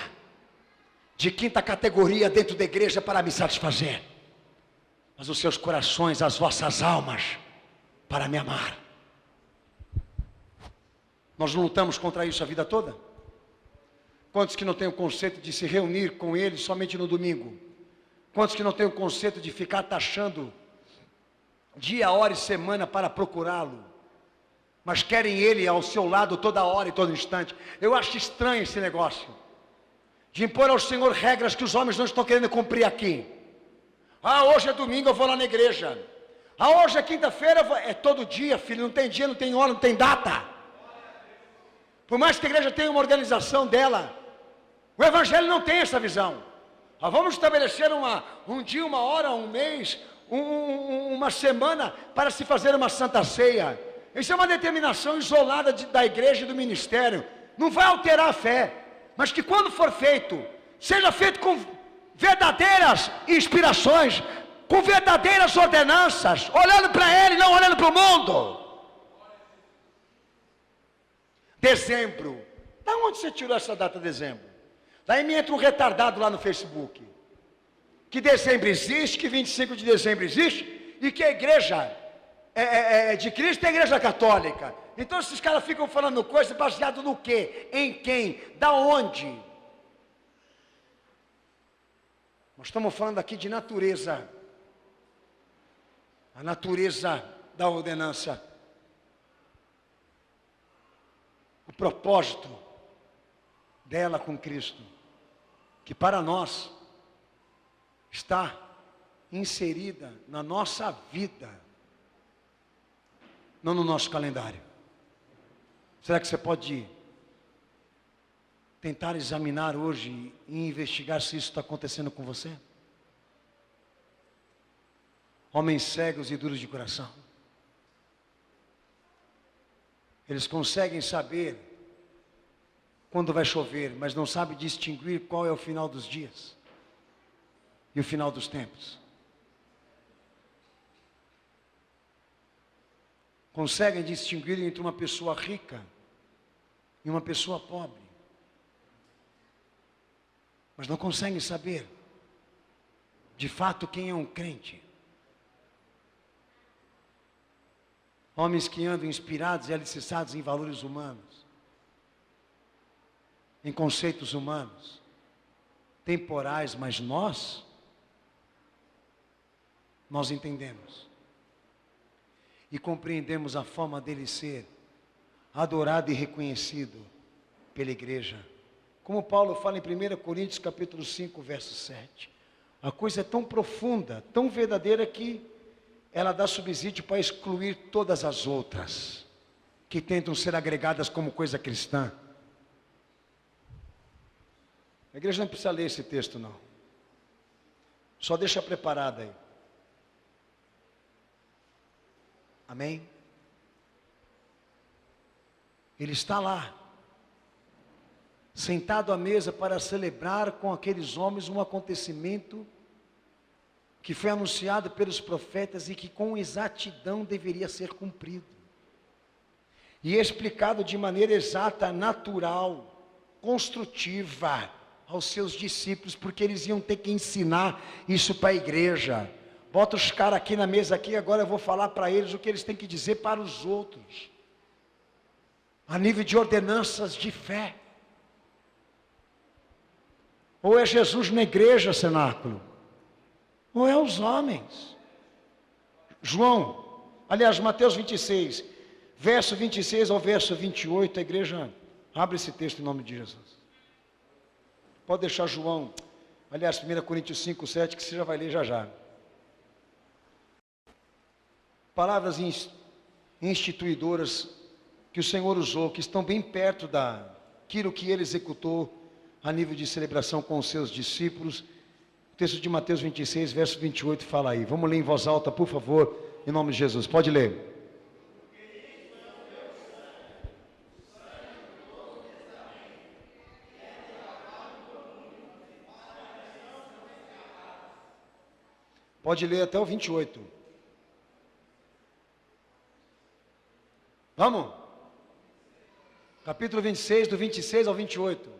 de quinta categoria dentro da igreja para me satisfazer, mas os seus corações, as vossas almas, para me amar. Nós não lutamos contra isso a vida toda? Quantos que não têm o conceito de se reunir com ele somente no domingo? Quantos que não têm o conceito de ficar taxando dia, hora e semana para procurá-lo, mas querem ele ao seu lado toda hora e todo instante? Eu acho estranho esse negócio de impor ao Senhor regras que os homens não estão querendo cumprir aqui. Hoje é domingo, eu vou lá na igreja. Hoje é quinta-feira, é todo dia, filho, não tem dia, não tem hora, não tem data. Por mais que a igreja tenha uma organização dela, o evangelho não tem essa visão. Vamos estabelecer um dia, uma hora, um mês, uma semana para se fazer uma santa ceia. Isso é uma determinação isolada da igreja e do ministério. Não vai alterar a fé, mas que quando for feito, seja feito com verdadeiras inspirações, com verdadeiras ordenanças, olhando para ele, não olhando para o mundo. Dezembro. Da onde você tirou essa data de dezembro? Daí me entra um retardado lá no Facebook, que dezembro existe, que 25 de dezembro existe, e que a igreja de Cristo é a igreja católica. Então esses caras ficam falando coisa baseado no quê? Em quem? Da onde? Nós estamos falando aqui de natureza. A natureza da ordenança. O propósito dela com Cristo, que para nós está inserida na nossa vida, não no nosso calendário. Será que você pode tentar examinar hoje e investigar se isso está acontecendo com você? Homens cegos e duros de coração. Eles conseguem saber quando vai chover, mas não sabem distinguir qual é o final dos dias e o final dos tempos. Conseguem distinguir entre uma pessoa rica e uma pessoa pobre, mas não conseguem saber de fato quem é um crente. Homens que andam inspirados e alicerçados em valores humanos, em conceitos humanos, temporais, mas nós entendemos e compreendemos a forma dele ser adorado e reconhecido pela igreja. Como Paulo fala em 1 Coríntios capítulo 5, verso 7. A coisa é tão profunda, tão verdadeira que ela dá subsídio para excluir todas as outras que tentam ser agregadas como coisa cristã. A igreja não precisa ler esse texto, não. Só deixa preparada aí. Amém? Ele está lá, sentado à mesa para celebrar com aqueles homens um acontecimento que foi anunciado pelos profetas e que com exatidão deveria ser cumprido. E explicado de maneira exata, natural, construtiva aos seus discípulos, porque eles iam ter que ensinar isso para a igreja. Bota os caras aqui na mesa aqui, agora eu vou falar para eles o que eles têm que dizer para os outros. A nível de ordenanças de fé. Ou é Jesus na igreja, cenáculo, ou é os homens. João, aliás, Mateus 26, verso 26 ao verso 28, a igreja, abre esse texto em nome de Jesus. Pode deixar João, aliás, 1 Coríntios 5, 7, que você já vai ler já já. Palavras instituidoras que o Senhor usou, que estão bem perto daquilo que ele executou a nível de celebração com os seus discípulos. O texto de Mateus 26, verso 28 fala aí. Vamos ler em voz alta, por favor, em nome de Jesus. Pode ler. Pode ler até o 28. Vamos? Capítulo 26, do 26 ao 28.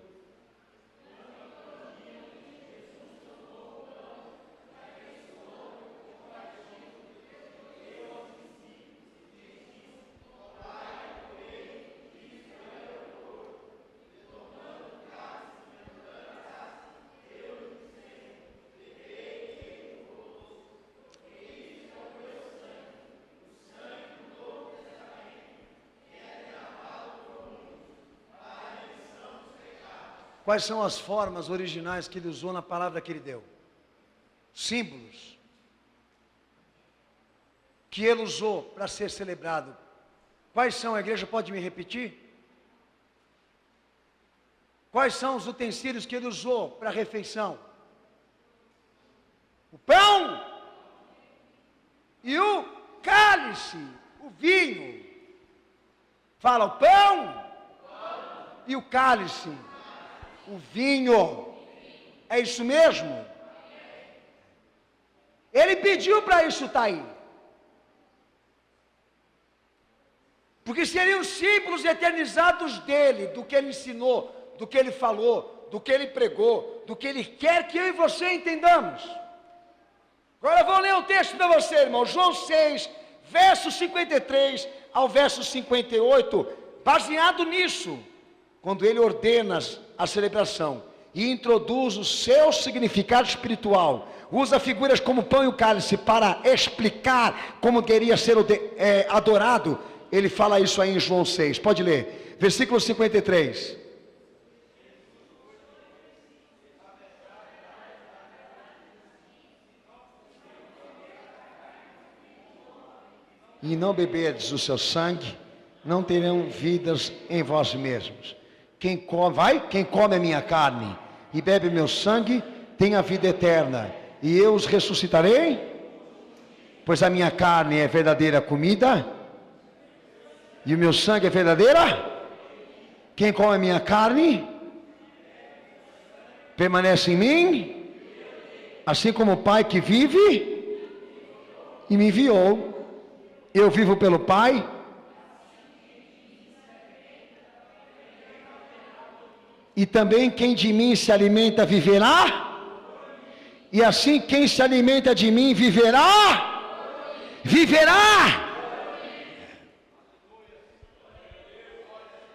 Quais são as formas originais que ele usou na palavra que ele deu? Símbolos que ele usou para ser celebrado. Quais são, a igreja pode me repetir? Quais são os utensílios que ele usou para a refeição? O pão e o cálice, o vinho. Fala, o pão e o cálice. O vinho, é isso mesmo? Ele pediu para isso estar aí, porque seriam símbolos eternizados dele, do que ele ensinou, do que ele falou, do que ele pregou, do que ele quer que eu e você entendamos. Agora eu vou ler o texto para você, irmão, João 6, verso 53 ao verso 58, baseado nisso, quando ele ordena a celebração e introduz o seu significado espiritual, usa figuras como o pão e o cálice para explicar como deveria ser adorado. Ele fala isso aí em João 6, pode ler, versículo 53. E não beberdes o seu sangue, não terão vidas em vós mesmos. Quem come a minha carne e bebe meu sangue, tem a vida eterna, e eu os ressuscitarei, pois a minha carne é verdadeira comida, e o meu sangue é verdadeira. Quem come a minha carne, permanece em mim, assim como o Pai que vive e me enviou, eu vivo pelo Pai. E também quem de mim se alimenta viverá, e assim quem se alimenta de mim viverá.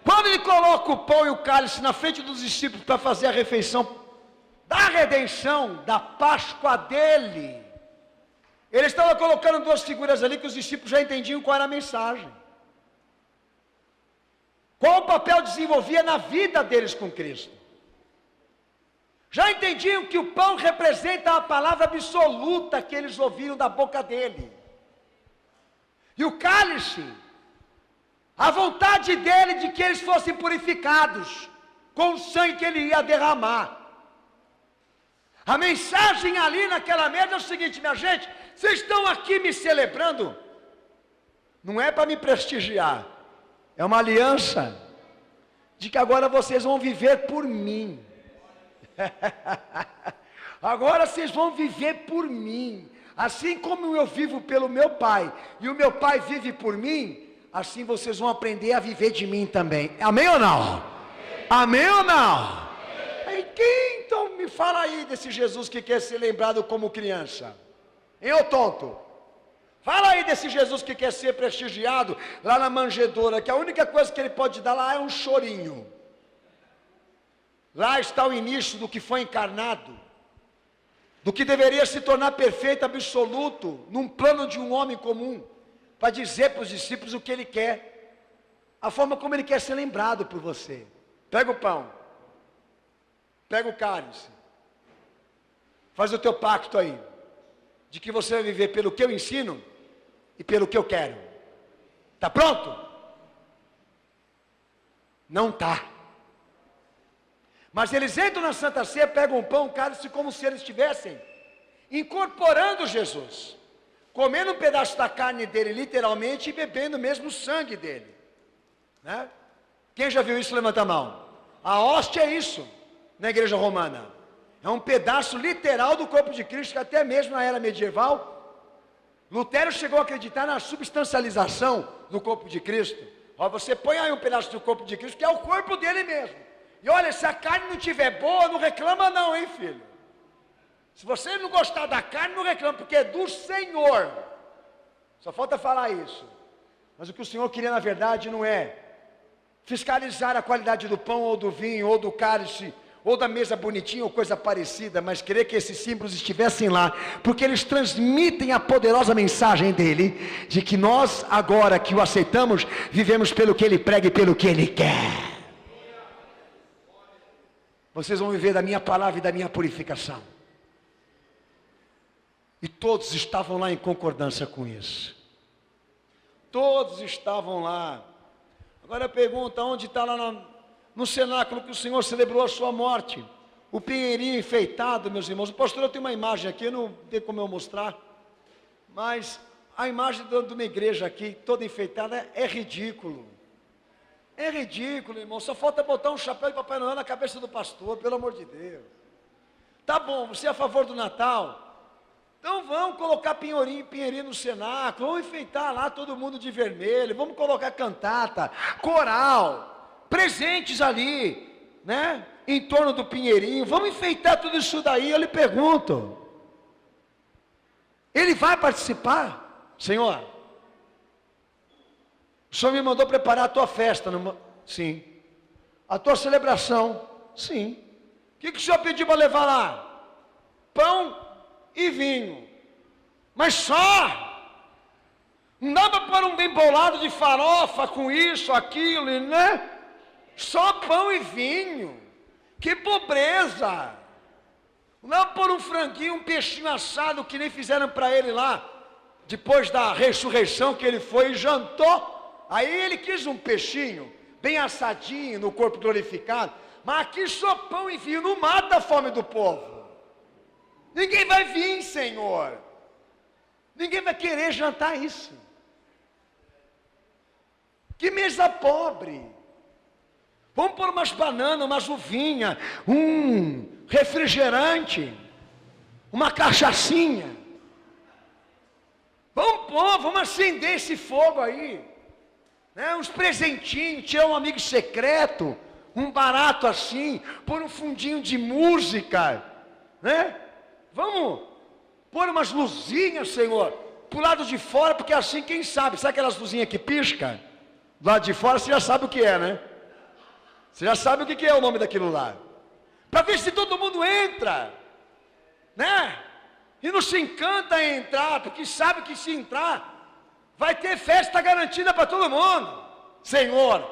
Quando ele coloca o pão e o cálice na frente dos discípulos para fazer a refeição da redenção, da Páscoa dele, ele estava colocando duas figuras ali que os discípulos já entendiam qual era a mensagem. Qual o papel desenvolvia na vida deles com Cristo? Já entendiam que o pão representa a palavra absoluta que eles ouviram da boca dele. E o cálice, a vontade dele de que eles fossem purificados com o sangue que ele ia derramar. A mensagem ali naquela mesa é o seguinte, minha gente, vocês estão aqui me celebrando, não é para me prestigiar, é uma aliança, de que agora vocês vão viver por mim, agora vocês vão viver por mim, assim como eu vivo pelo meu Pai, e o meu Pai vive por mim, assim vocês vão aprender a viver de mim também, amém ou não? Amém ou não? Aí quem então me fala aí desse Jesus que quer ser lembrado como criança? Hein, ô tonto? Fala aí desse Jesus que quer ser prestigiado lá na manjedoura, que a única coisa que ele pode dar lá é um chorinho. Lá está o início do que foi encarnado, do que deveria se tornar perfeito, absoluto, num plano de um homem comum, para dizer para os discípulos o que ele quer, a forma como ele quer ser lembrado por você. Pega o pão, pega o cálice, faz o teu pacto aí, de que você vai viver pelo que eu ensino e pelo que eu quero. Está pronto? Não está. Mas eles entram na Santa Ceia, pegam o pão, o cálice, como se eles estivessem incorporando Jesus, comendo um pedaço da carne dele, literalmente, e bebendo mesmo o sangue dele, né? Quem já viu isso, levanta a mão. A hóstia é isso, na igreja romana, é um pedaço literal do corpo de Cristo, que até mesmo na era medieval, Lutero chegou a acreditar na substancialização do corpo de Cristo. Ó, você põe aí um pedaço do corpo de Cristo, que é o corpo dele mesmo, e olha, se a carne não estiver boa, não reclama não, hein, filho? Se você não gostar da carne, não reclama, porque é do Senhor. Só falta falar isso. Mas o que o Senhor queria, na verdade, não é fiscalizar a qualidade do pão, ou do vinho, ou do cálice, ou da mesa bonitinha, ou coisa parecida, mas querer que esses símbolos estivessem lá, porque eles transmitem a poderosa mensagem dele, de que nós, agora que o aceitamos, vivemos pelo que ele prega e pelo que ele quer. Vocês vão viver da minha palavra e da minha purificação. E todos estavam lá em concordância com isso. Todos estavam lá. Agora a pergunta, onde está lá no cenáculo que o Senhor celebrou a sua morte? O pinheirinho enfeitado, meus irmãos. O pastor, eu tenho uma imagem aqui, não tem como eu mostrar. Mas a imagem de uma igreja aqui, toda enfeitada, é ridículo. É ridículo, irmão. Só falta botar um chapéu de Papai Noel na cabeça do pastor, pelo amor de Deus. Tá bom, você é a favor do Natal? Então vamos colocar pinheirinho no cenáculo, vamos enfeitar lá todo mundo de vermelho, vamos colocar cantata, coral, presentes ali, né? Em torno do pinheirinho, vamos enfeitar tudo isso daí. Eu lhe pergunto, ele vai participar? Senhor, o Senhor me mandou preparar a tua festa, sim. A tua celebração, sim. O que o Senhor pediu para levar lá? Pão e vinho, mas só, não dá para pôr um bem bolado de farofa com isso, aquilo, né? Só pão e vinho, que pobreza. Não dá para pôr um franguinho, um peixinho assado, que nem fizeram para ele lá, depois da ressurreição, que ele foi e jantou, aí ele quis um peixinho, bem assadinho, no corpo glorificado, mas aqui só pão e vinho, não mata a fome do povo. Ninguém vai vir, Senhor. Ninguém vai querer jantar isso. Que mesa pobre. Vamos pôr umas bananas, umas uvinhas, um refrigerante, uma cachaçinha. Vamos pôr, vamos acender esse fogo aí, né? Uns presentinhos, tirar um amigo secreto, um barato assim, pôr um fundinho de música, né? Vamos pôr umas luzinhas, Senhor, pro lado de fora, porque assim, quem sabe aquelas luzinhas que piscam? Do lado de fora, você já sabe o que é, né? Você já sabe o que é o nome daquilo lá. Para ver se todo mundo entra, né? E não se encanta em entrar, porque sabe que se entrar, vai ter festa garantida para todo mundo. Senhor,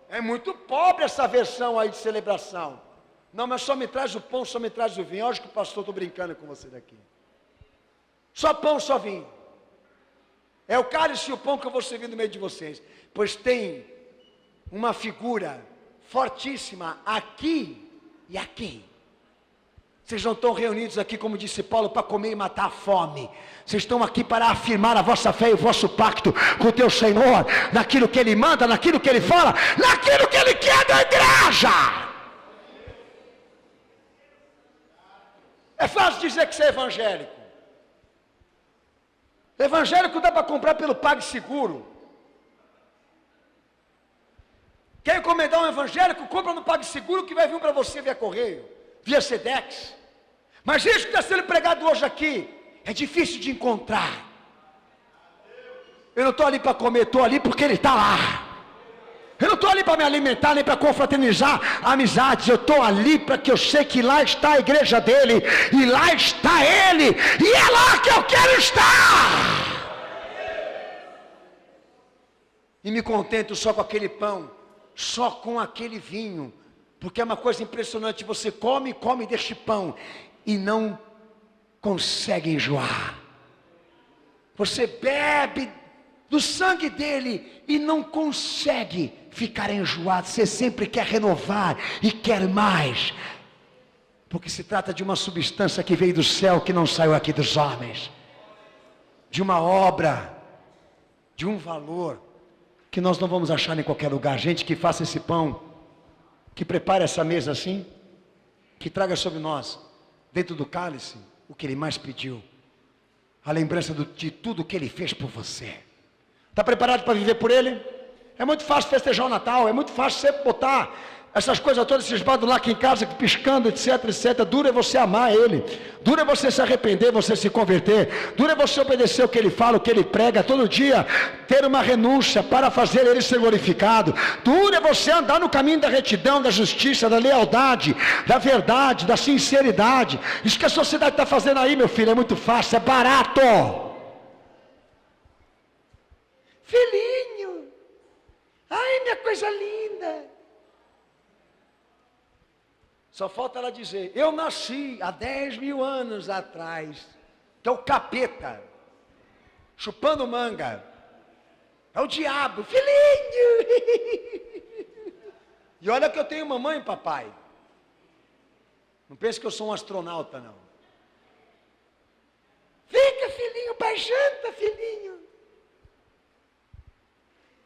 é muito pobre essa versão aí de celebração. Não, mas só me traz o pão, só me traz o vinho. Hoje que o pastor, estou brincando com você daqui. Só pão, só vinho. É o cálice e o pão que eu vou servir no meio de vocês. Pois tem uma figura fortíssima aqui e aqui. Vocês não estão reunidos aqui, como disse Paulo, para comer e matar a fome. Vocês estão aqui para afirmar a vossa fé e o vosso pacto com o teu Senhor, naquilo que Ele manda, naquilo que Ele fala, naquilo que Ele quer da igreja. É fácil dizer que você é evangélico. Evangélico dá para comprar pelo PagSeguro. Quer encomendar um evangélico? Compra no PagSeguro que vai vir para você via correio, via Sedex. Mas isso que está sendo pregado hoje aqui é difícil de encontrar. Eu não estou ali para comer, estou ali porque Ele está lá. Eu não estou ali para me alimentar, nem para confraternizar amizades. Eu estou ali para que eu sei que lá está a igreja dele, e lá está Ele, e é lá que eu quero estar. E me contento só com aquele pão, só com aquele vinho, porque é uma coisa impressionante, você come deste pão, e não consegue enjoar. Você bebe do sangue dele, e não consegue ficar enjoado. Você sempre quer renovar, e quer mais, porque se trata de uma substância que veio do céu, que não saiu aqui dos homens, de uma obra, de um valor, que nós não vamos achar em qualquer lugar. Gente que faça esse pão, que prepare essa mesa assim, que traga sobre nós, dentro do cálice, o que Ele mais pediu, a lembrança de tudo que Ele fez por você. Está preparado para viver por Ele? É muito fácil festejar o Natal, é muito fácil você botar essas coisas todas, esses bados lá aqui em casa, piscando, etc, etc. Duro é você amar Ele, duro é você se arrepender, você se converter, duro é você obedecer o que Ele fala, o que Ele prega, todo dia ter uma renúncia para fazer Ele ser glorificado. Duro é você andar no caminho da retidão, da justiça, da lealdade, da verdade, da sinceridade. Isso que a sociedade está fazendo aí, meu filho, é muito fácil, é barato. Filhinho, ai minha coisa linda. Só falta ela dizer, eu nasci há 10.000 anos atrás, que é o capeta, chupando manga, é o diabo, filhinho. E olha que eu tenho mamãe e papai, não pense que eu sou um astronauta não. Fica filhinho, pai janta filhinho,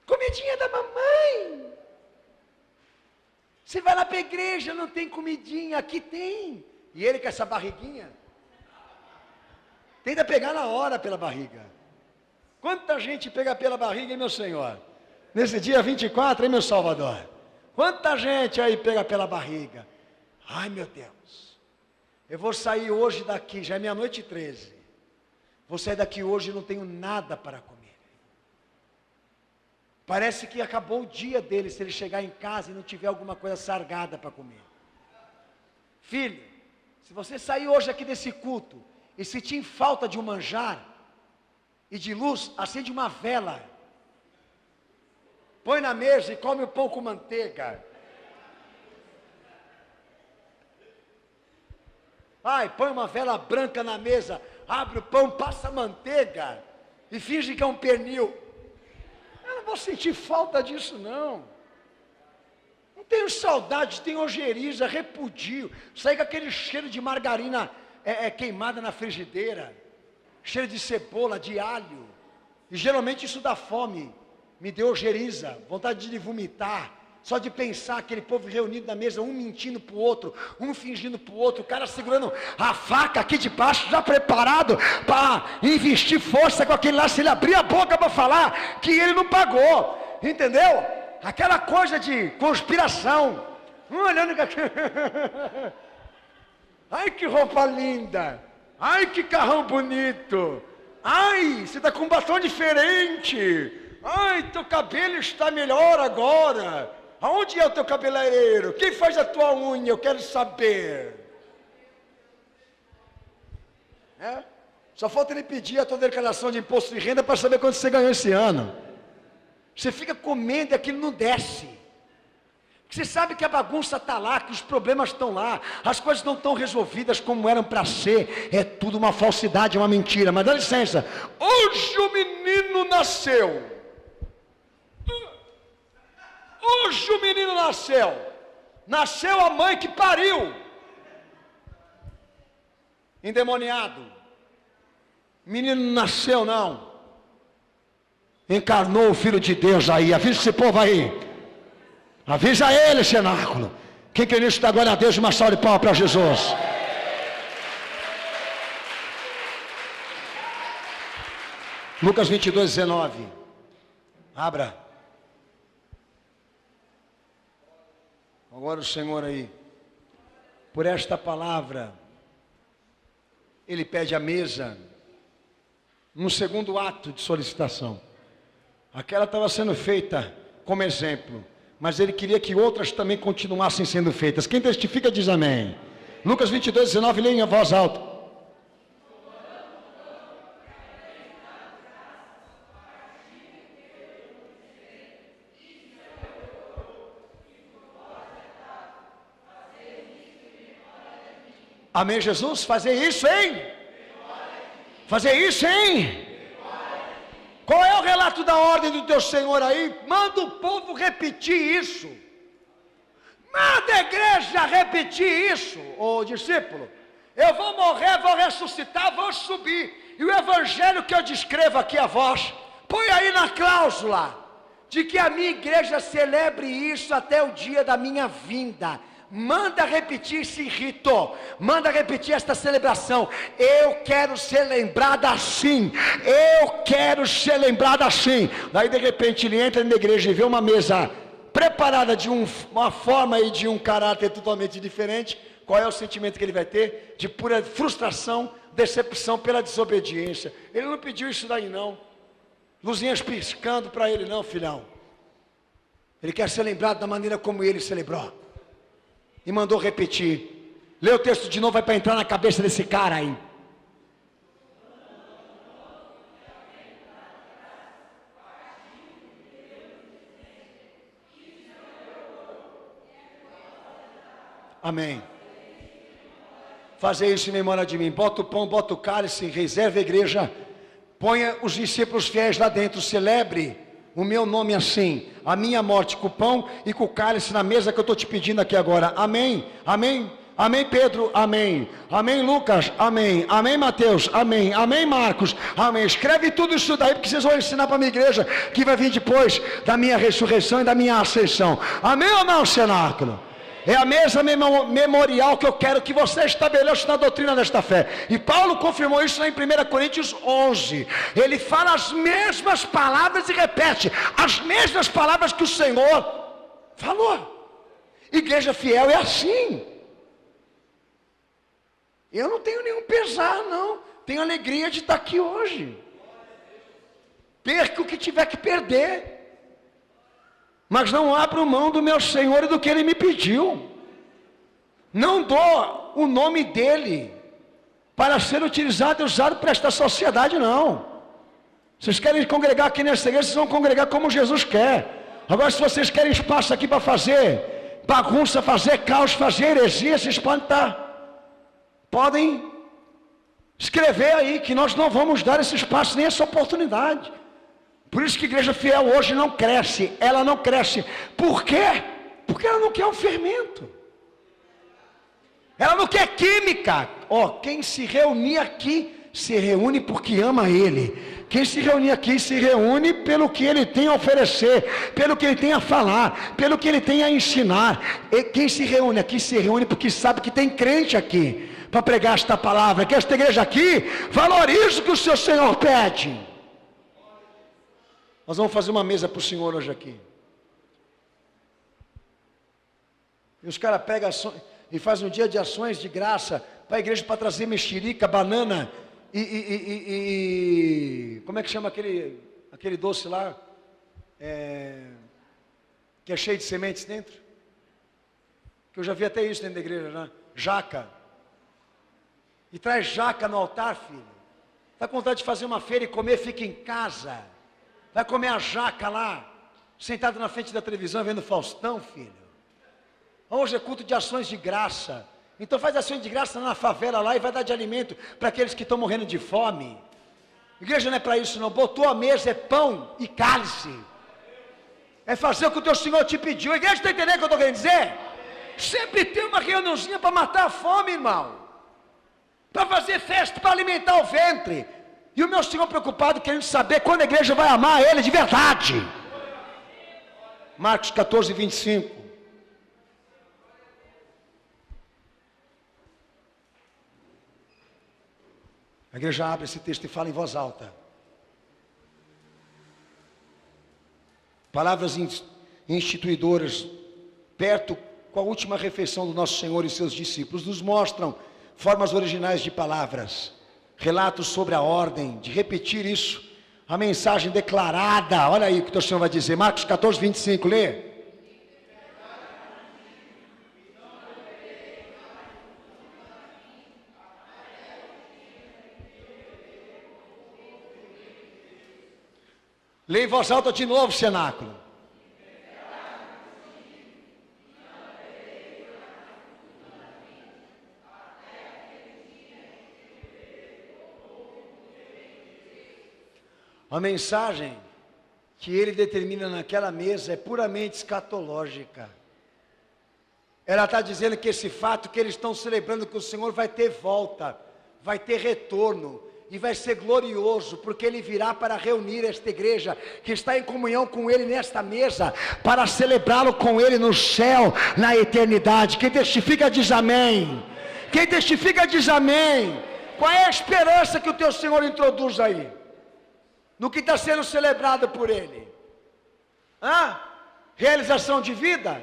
comidinha da mamãe. Você vai lá para a igreja, não tem comidinha, aqui tem. E ele com essa barriguinha, tenta pegar na hora pela barriga. Quanta gente pega pela barriga, hein, meu Senhor? Nesse dia 24, hein, meu Salvador? Quanta gente aí pega pela barriga? Ai, meu Deus. Eu vou sair hoje daqui, já é 00:13. Vou sair daqui hoje e não tenho nada para comer. Parece que acabou o dia dele, se ele chegar em casa e não tiver alguma coisa sargada para comer. Filho, se você sair hoje aqui desse culto e sentir falta de um manjar e de luz, acende uma vela, põe na mesa e come o pão com manteiga. Ai, põe uma vela branca na mesa, abre o pão, passa manteiga e finge que é um pernil. Eu não vou sentir falta disso não. Não tenho saudade, tenho ojeriza, repudio. Sai com aquele cheiro de margarina queimada na frigideira, cheiro de cebola, de alho. E geralmente isso dá fome. Me deu ojeriza, vontade de vomitar. Só de pensar aquele povo reunido na mesa, um mentindo para o outro, um fingindo para o outro, o cara segurando a faca aqui de baixo, já preparado para investir força com aquele lá, se ele abrir a boca para falar que ele não pagou, entendeu? Aquela coisa de conspiração, olhando aqui, ai que roupa linda, ai que carrão bonito, ai, você está com um batom diferente, ai, teu cabelo está melhor agora. Aonde é o teu cabeleireiro? Quem faz a tua unha? Eu quero saber. Só falta ele pedir a tua declaração de imposto de renda para saber quanto você ganhou esse ano. Você fica comendo e aquilo não desce. Você sabe que a bagunça está lá, que os problemas estão lá, as coisas não estão resolvidas como eram para ser. É tudo uma falsidade, uma mentira. Mas dá licença. Hoje o menino nasceu. Hoje o menino nasceu. Nasceu a mãe que pariu. endemoniado. Menino não nasceu não. Encarnou o Filho de Deus aí. Avisa esse povo aí. Avisa ele, cenáculo. Quem quer nisso, dá glória a Deus, uma salva de palmas para Jesus. Lucas 22, 19. Abra. Agora o Senhor aí, por esta palavra, Ele pede a mesa, no segundo ato de solicitação. Aquela estava sendo feita como exemplo, mas Ele queria que outras também continuassem sendo feitas. Quem testifica diz amém. Lucas 22, 19, leia em voz alta. Amém, Jesus? Fazer isso, hein? Fazer isso, hein? Qual é o relato da ordem do teu Senhor aí? Manda o povo repetir isso. Manda a igreja repetir isso, ô discípulo. Eu vou morrer, vou ressuscitar, vou subir. E o evangelho que eu descrevo aqui a vós, põe aí na cláusula, de que a minha igreja celebre isso até o dia da minha vinda. Manda repetir esse rito, manda repetir esta celebração. Eu quero ser lembrado assim, eu quero ser lembrado assim. Daí de repente ele entra na igreja e vê uma mesa preparada de uma forma e de um caráter totalmente diferente. Qual é o sentimento que ele vai ter? De pura frustração, decepção pela desobediência. Ele não pediu isso daí não, luzinhas piscando para ele não, filhão. Ele quer ser lembrado da maneira como ele celebrou. E mandou repetir. Lê o texto de novo, vai para entrar na cabeça desse cara aí. Amém. Fazer isso em memória de mim. Bota o pão, bota o cálice, reserva a igreja. Ponha os discípulos fiéis lá dentro. Celebre o meu nome assim, a minha morte com o pão e com o cálice na mesa que eu estou te pedindo aqui agora. Amém, amém, amém Pedro, amém, amém Lucas, amém, amém Mateus, amém, amém Marcos, amém. Escreve tudo isso daí porque vocês vão ensinar para a minha igreja que vai vir depois da minha ressurreição e da minha ascensão. Amém ou não, cenáculo? É a mesa memorial que eu quero que você estabeleça na doutrina desta fé. E Paulo confirmou isso lá em 1 Coríntios 11. Ele fala as mesmas palavras e repete as mesmas palavras que o Senhor falou. Igreja fiel é assim. Eu não tenho nenhum pesar não. Tenho alegria de estar aqui hoje. Perca o que tiver que perder. Mas não abro mão do meu Senhor e do que Ele me pediu. Não dou o nome dEle para ser utilizado e usado para esta sociedade, não. Vocês querem congregar aqui nessa igreja, vocês vão congregar como Jesus quer. Agora, se vocês querem espaço aqui para fazer bagunça, fazer caos, fazer heresia, vocês podem escrever aí que nós não vamos dar esse espaço nem essa oportunidade. Por isso que a igreja fiel hoje não cresce, ela não cresce. Por quê? Porque ela não quer um fermento. Ela não quer química. Quem se reunir aqui, se reúne porque ama Ele. Quem se reunir aqui, se reúne pelo que Ele tem a oferecer, pelo que Ele tem a falar, pelo que Ele tem a ensinar. E quem se reúne aqui, se reúne porque sabe que tem crente aqui, para pregar esta palavra, que esta igreja aqui valorize o que o seu Senhor pede. Nós vamos fazer uma mesa para o Senhor hoje aqui. E os caras pegam e fazem um dia de ações de graça para a igreja para trazer mexerica, banana como é que chama aquele doce lá? Que é cheio de sementes dentro? Que eu já vi até isso dentro da igreja, né? Jaca. E traz jaca no altar, filho. Está com vontade de fazer uma feira e comer, fica em casa. Vai comer a jaca lá, sentado na frente da televisão, vendo Faustão, filho. Hoje é culto de ações de graça. Então faz ações de graça na favela lá e vai dar de alimento para aqueles que estão morrendo de fome. Igreja não é para isso não. Botou a mesa, é pão e cálice. É fazer o que o teu Senhor te pediu. A igreja está entendendo o que eu estou querendo dizer? Sempre tem uma reuniãozinha para matar a fome, irmão. para fazer festa, para alimentar o ventre. E o meu Senhor preocupado, querendo saber quando a igreja vai amar Ele de verdade. Marcos 14, 25. A igreja abre esse texto e fala em voz alta. Palavras instituidoras, perto com a última refeição do nosso Senhor e seus discípulos, nos mostram formas originais de palavras, relatos sobre a ordem, de repetir isso, a mensagem declarada. Olha aí o que o teu Senhor vai dizer, Marcos 14, 25, lê. Lê em voz alta de novo, cenáculo. A mensagem que ele determina naquela mesa é puramente escatológica. Ela está dizendo que esse fato que eles estão celebrando, que o Senhor vai ter volta, vai ter retorno, e vai ser glorioso, porque Ele virá para reunir esta igreja, que está em comunhão com Ele nesta mesa, para celebrá-lo com Ele no céu, na eternidade. Quem testifica diz amém. Quem testifica diz amém. Qual é a esperança que o teu Senhor introduz aí? No que está sendo celebrado por Ele? Realização de vida?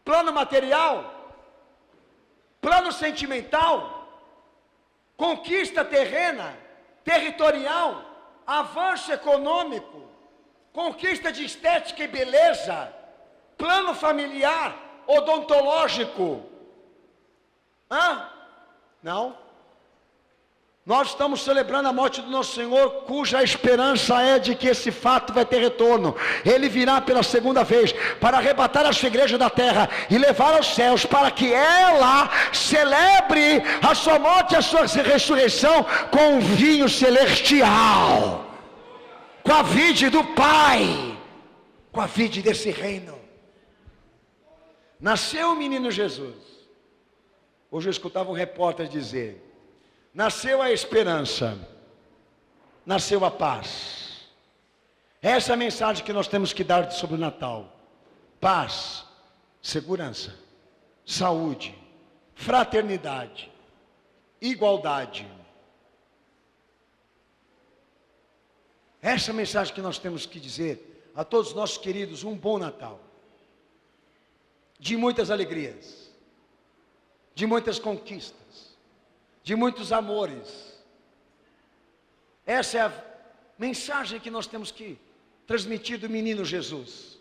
Plano material? Plano sentimental? Conquista terrena, territorial, avanço econômico, conquista de estética e beleza, plano familiar, odontológico. Não. Nós estamos celebrando a morte do nosso Senhor, cuja esperança é de que esse fato vai ter retorno. Ele virá pela segunda vez para arrebatar a sua igreja da terra e levar aos céus, para que ela celebre a sua morte e a sua ressurreição com o vinho celestial, com a vide do Pai, com a vide desse reino. Nasceu o menino Jesus. Hoje eu escutava um repórter dizer: nasceu a esperança, nasceu a paz. Essa é a mensagem que nós temos que dar sobre o Natal: paz, segurança, saúde, fraternidade, igualdade. Essa é a mensagem que nós temos que dizer a todos os nossos queridos: um bom Natal, de muitas alegrias, de muitas conquistas, de muitos amores. Essa é a mensagem que nós temos que transmitir do menino Jesus,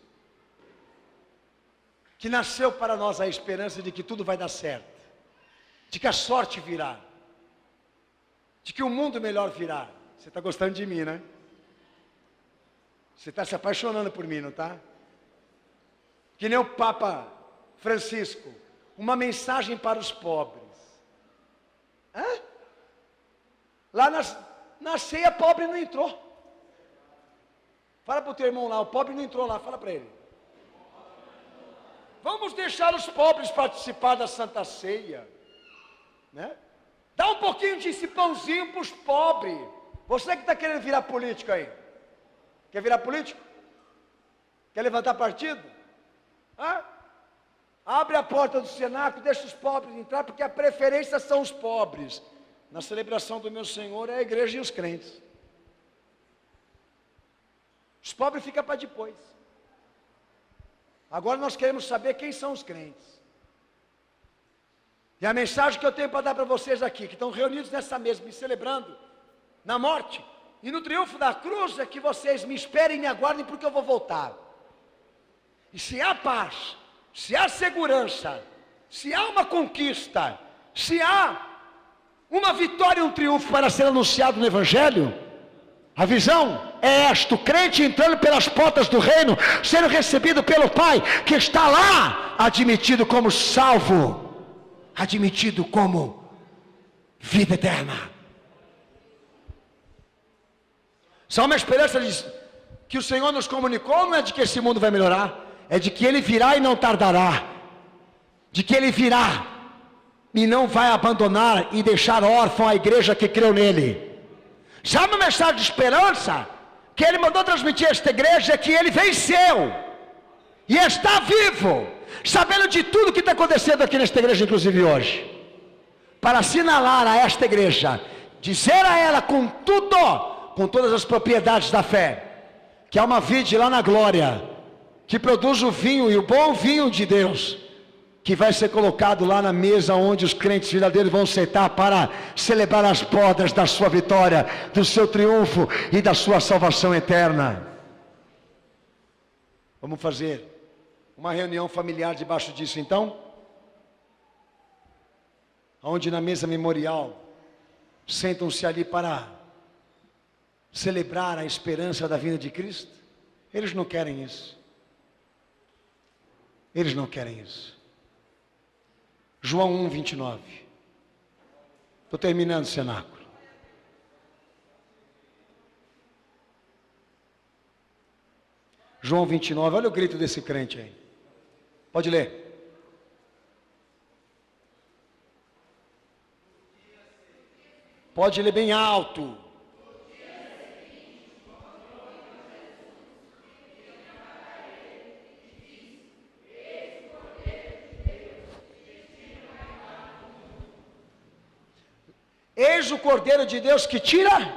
que nasceu para nós a esperança de que tudo vai dar certo, de que a sorte virá, de que o mundo melhor virá. Você está gostando de mim, né? Você está se apaixonando por mim, não está? Que nem o Papa Francisco, uma mensagem para os pobres. Lá na ceia, pobre não entrou. Fala para o teu irmão lá, o pobre não entrou lá, fala para ele. Vamos deixar os pobres participar da Santa Ceia, né? Dá um pouquinho desse pãozinho para os pobres. Você que está querendo virar político aí, quer virar político? Quer levantar partido? Abre a porta do cenáculo, deixa os pobres entrar, porque a preferência são os pobres. Na celebração do meu Senhor é a igreja e os crentes. Os pobres ficam para depois. Agora nós queremos saber quem são os crentes. E a mensagem que eu tenho para dar para vocês aqui, que estão reunidos nessa mesa, me celebrando na morte e no triunfo da cruz, é que vocês me esperem e me aguardem, porque eu vou voltar. E se há paz, se há segurança, se há uma conquista, se há uma vitória e um triunfo para ser anunciado no Evangelho, a visão é esta: o crente entrando pelas portas do reino, sendo recebido pelo Pai, que está lá, admitido como salvo, admitido como vida eterna. Só uma esperança que o Senhor nos comunicou, não é de que esse mundo vai melhorar, é de que Ele virá e não tardará, de que Ele virá e não vai abandonar e deixar órfão a igreja que creu nele. Sabe uma mensagem de esperança que ele mandou transmitir a esta igreja? É que ele venceu e está vivo, sabendo de tudo que está acontecendo aqui nesta igreja, inclusive hoje, para assinalar a esta igreja, dizer a ela com tudo, com todas as propriedades da fé, que há uma vide lá na glória, que produz o vinho e o bom vinho de Deus, que vai ser colocado lá na mesa onde os crentes verdadeiros vão sentar para celebrar as bodas da sua vitória, do seu triunfo e da sua salvação eterna. Vamos fazer uma reunião familiar debaixo disso então, onde na mesa memorial sentam-se ali para celebrar a esperança da vinda de Cristo. Eles não querem isso. Eles não querem isso. João 1, 29. Estou terminando o cenáculo. João 29, olha o grito desse crente aí. Pode ler. Pode ler bem alto. Eis o Cordeiro de Deus que tira.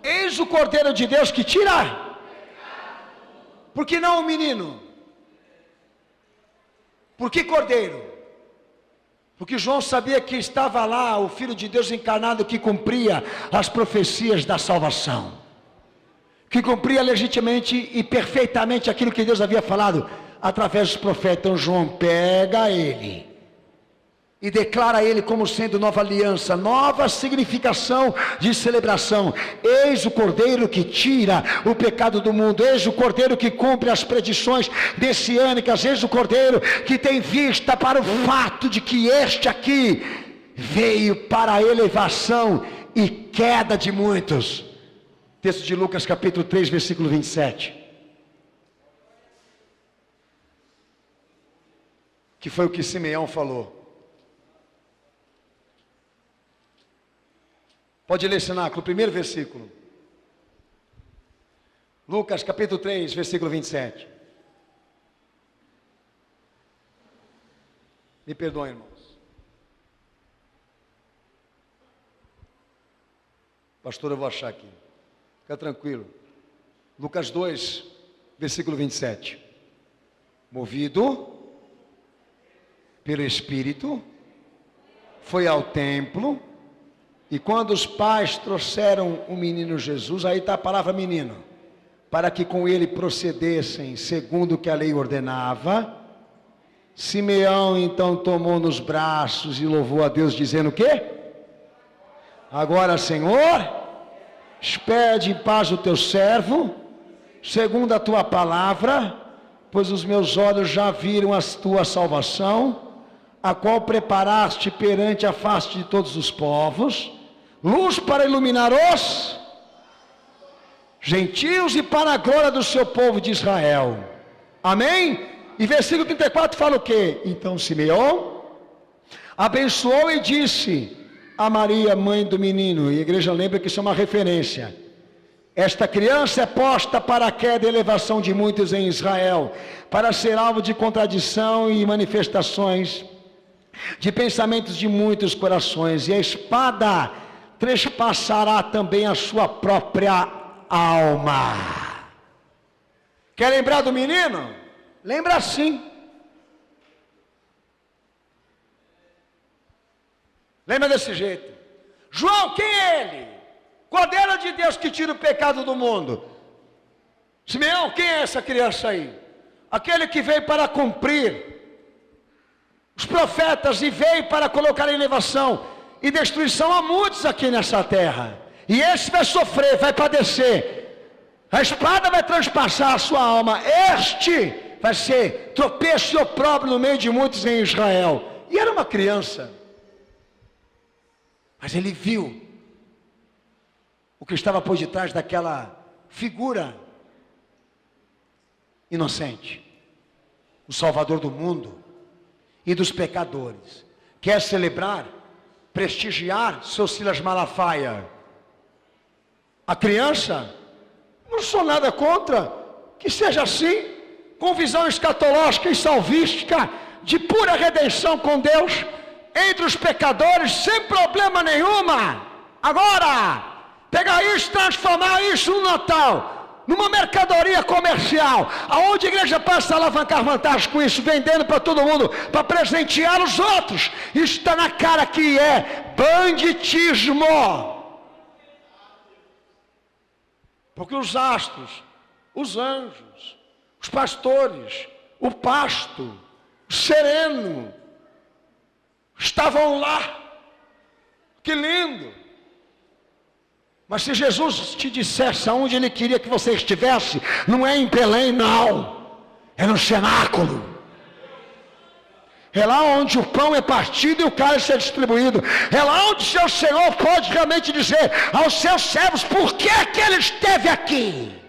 Eis o Cordeiro de Deus que tira. Por que não o menino? Por que Cordeiro? Porque João sabia que estava lá o Filho de Deus encarnado, que cumpria as profecias da salvação, que cumpria legitimamente e perfeitamente aquilo que Deus havia falado através dos profetas. Então João pega ele e declara ele como sendo nova aliança, nova significação de celebração. Eis o Cordeiro que tira o pecado do mundo, eis o Cordeiro que cumpre as predições messiânicas, eis o Cordeiro que tem vista para o fato de que este aqui veio para a elevação e queda de muitos. Texto de Lucas capítulo 3, versículo 27. Que foi o que Simeão falou. Pode ler, cenáculo, o primeiro versículo. Lucas capítulo 3, versículo 27. Me perdoem, irmãos. Pastor, eu vou achar aqui. Fica tranquilo. Lucas 2, versículo 27. Movido pelo Espírito, foi ao templo. E quando os pais trouxeram o menino Jesus, aí está a palavra menino, para que com ele procedessem segundo o que a lei ordenava, Simeão então tomou nos braços e louvou a Deus, dizendo o quê? Agora, Senhor, expede em paz o teu servo, segundo a tua palavra, pois os meus olhos já viram a tua salvação, a qual preparaste perante a face de todos os povos, luz para iluminar os gentios e para a glória do seu povo de Israel. Amém? E versículo 34 fala o quê? Então Simeão abençoou e disse a Maria, mãe do menino, e a igreja lembra que isso é uma referência: esta criança é posta para a queda e elevação de muitos em Israel, para ser alvo de contradição e manifestações de pensamentos de muitos corações, e a espada trespassará também a sua própria alma. Quer lembrar do menino? Lembra assim. Lembra desse jeito. João, quem é ele? Cordeiro de Deus que tira o pecado do mundo. Simeão, quem é essa criança aí? Aquele que veio para cumprir os profetas e veio para colocar em elevação e destruição a muitos aqui nessa terra. E esse vai sofrer, vai padecer. A espada vai transpassar a sua alma. Este vai ser tropeço e opróbrio no meio de muitos em Israel. E era uma criança. Mas ele viu o que estava por detrás daquela figura inocente. O Salvador do mundo e dos pecadores. quer celebrar, prestigiar seu Silas Malafaia. A criança, não sou nada contra, que seja assim, com visão escatológica e salvística, de pura redenção com Deus, entre os pecadores, sem problema nenhuma. Agora, pegar isso, transformar isso no Natal, numa mercadoria comercial, aonde a igreja passa a alavancar vantagem com isso, vendendo para todo mundo, para presentear os outros. Isso está na cara que é banditismo. Porque os astros, os anjos, os pastores, o pasto, o sereno, estavam lá. Que lindo! Mas se Jesus te dissesse aonde Ele queria que você estivesse, não é em Belém, não. É no cenáculo. É lá onde o pão é partido e o cálice é distribuído. É lá onde seu Senhor pode realmente dizer aos seus servos por que é que Ele esteve aqui.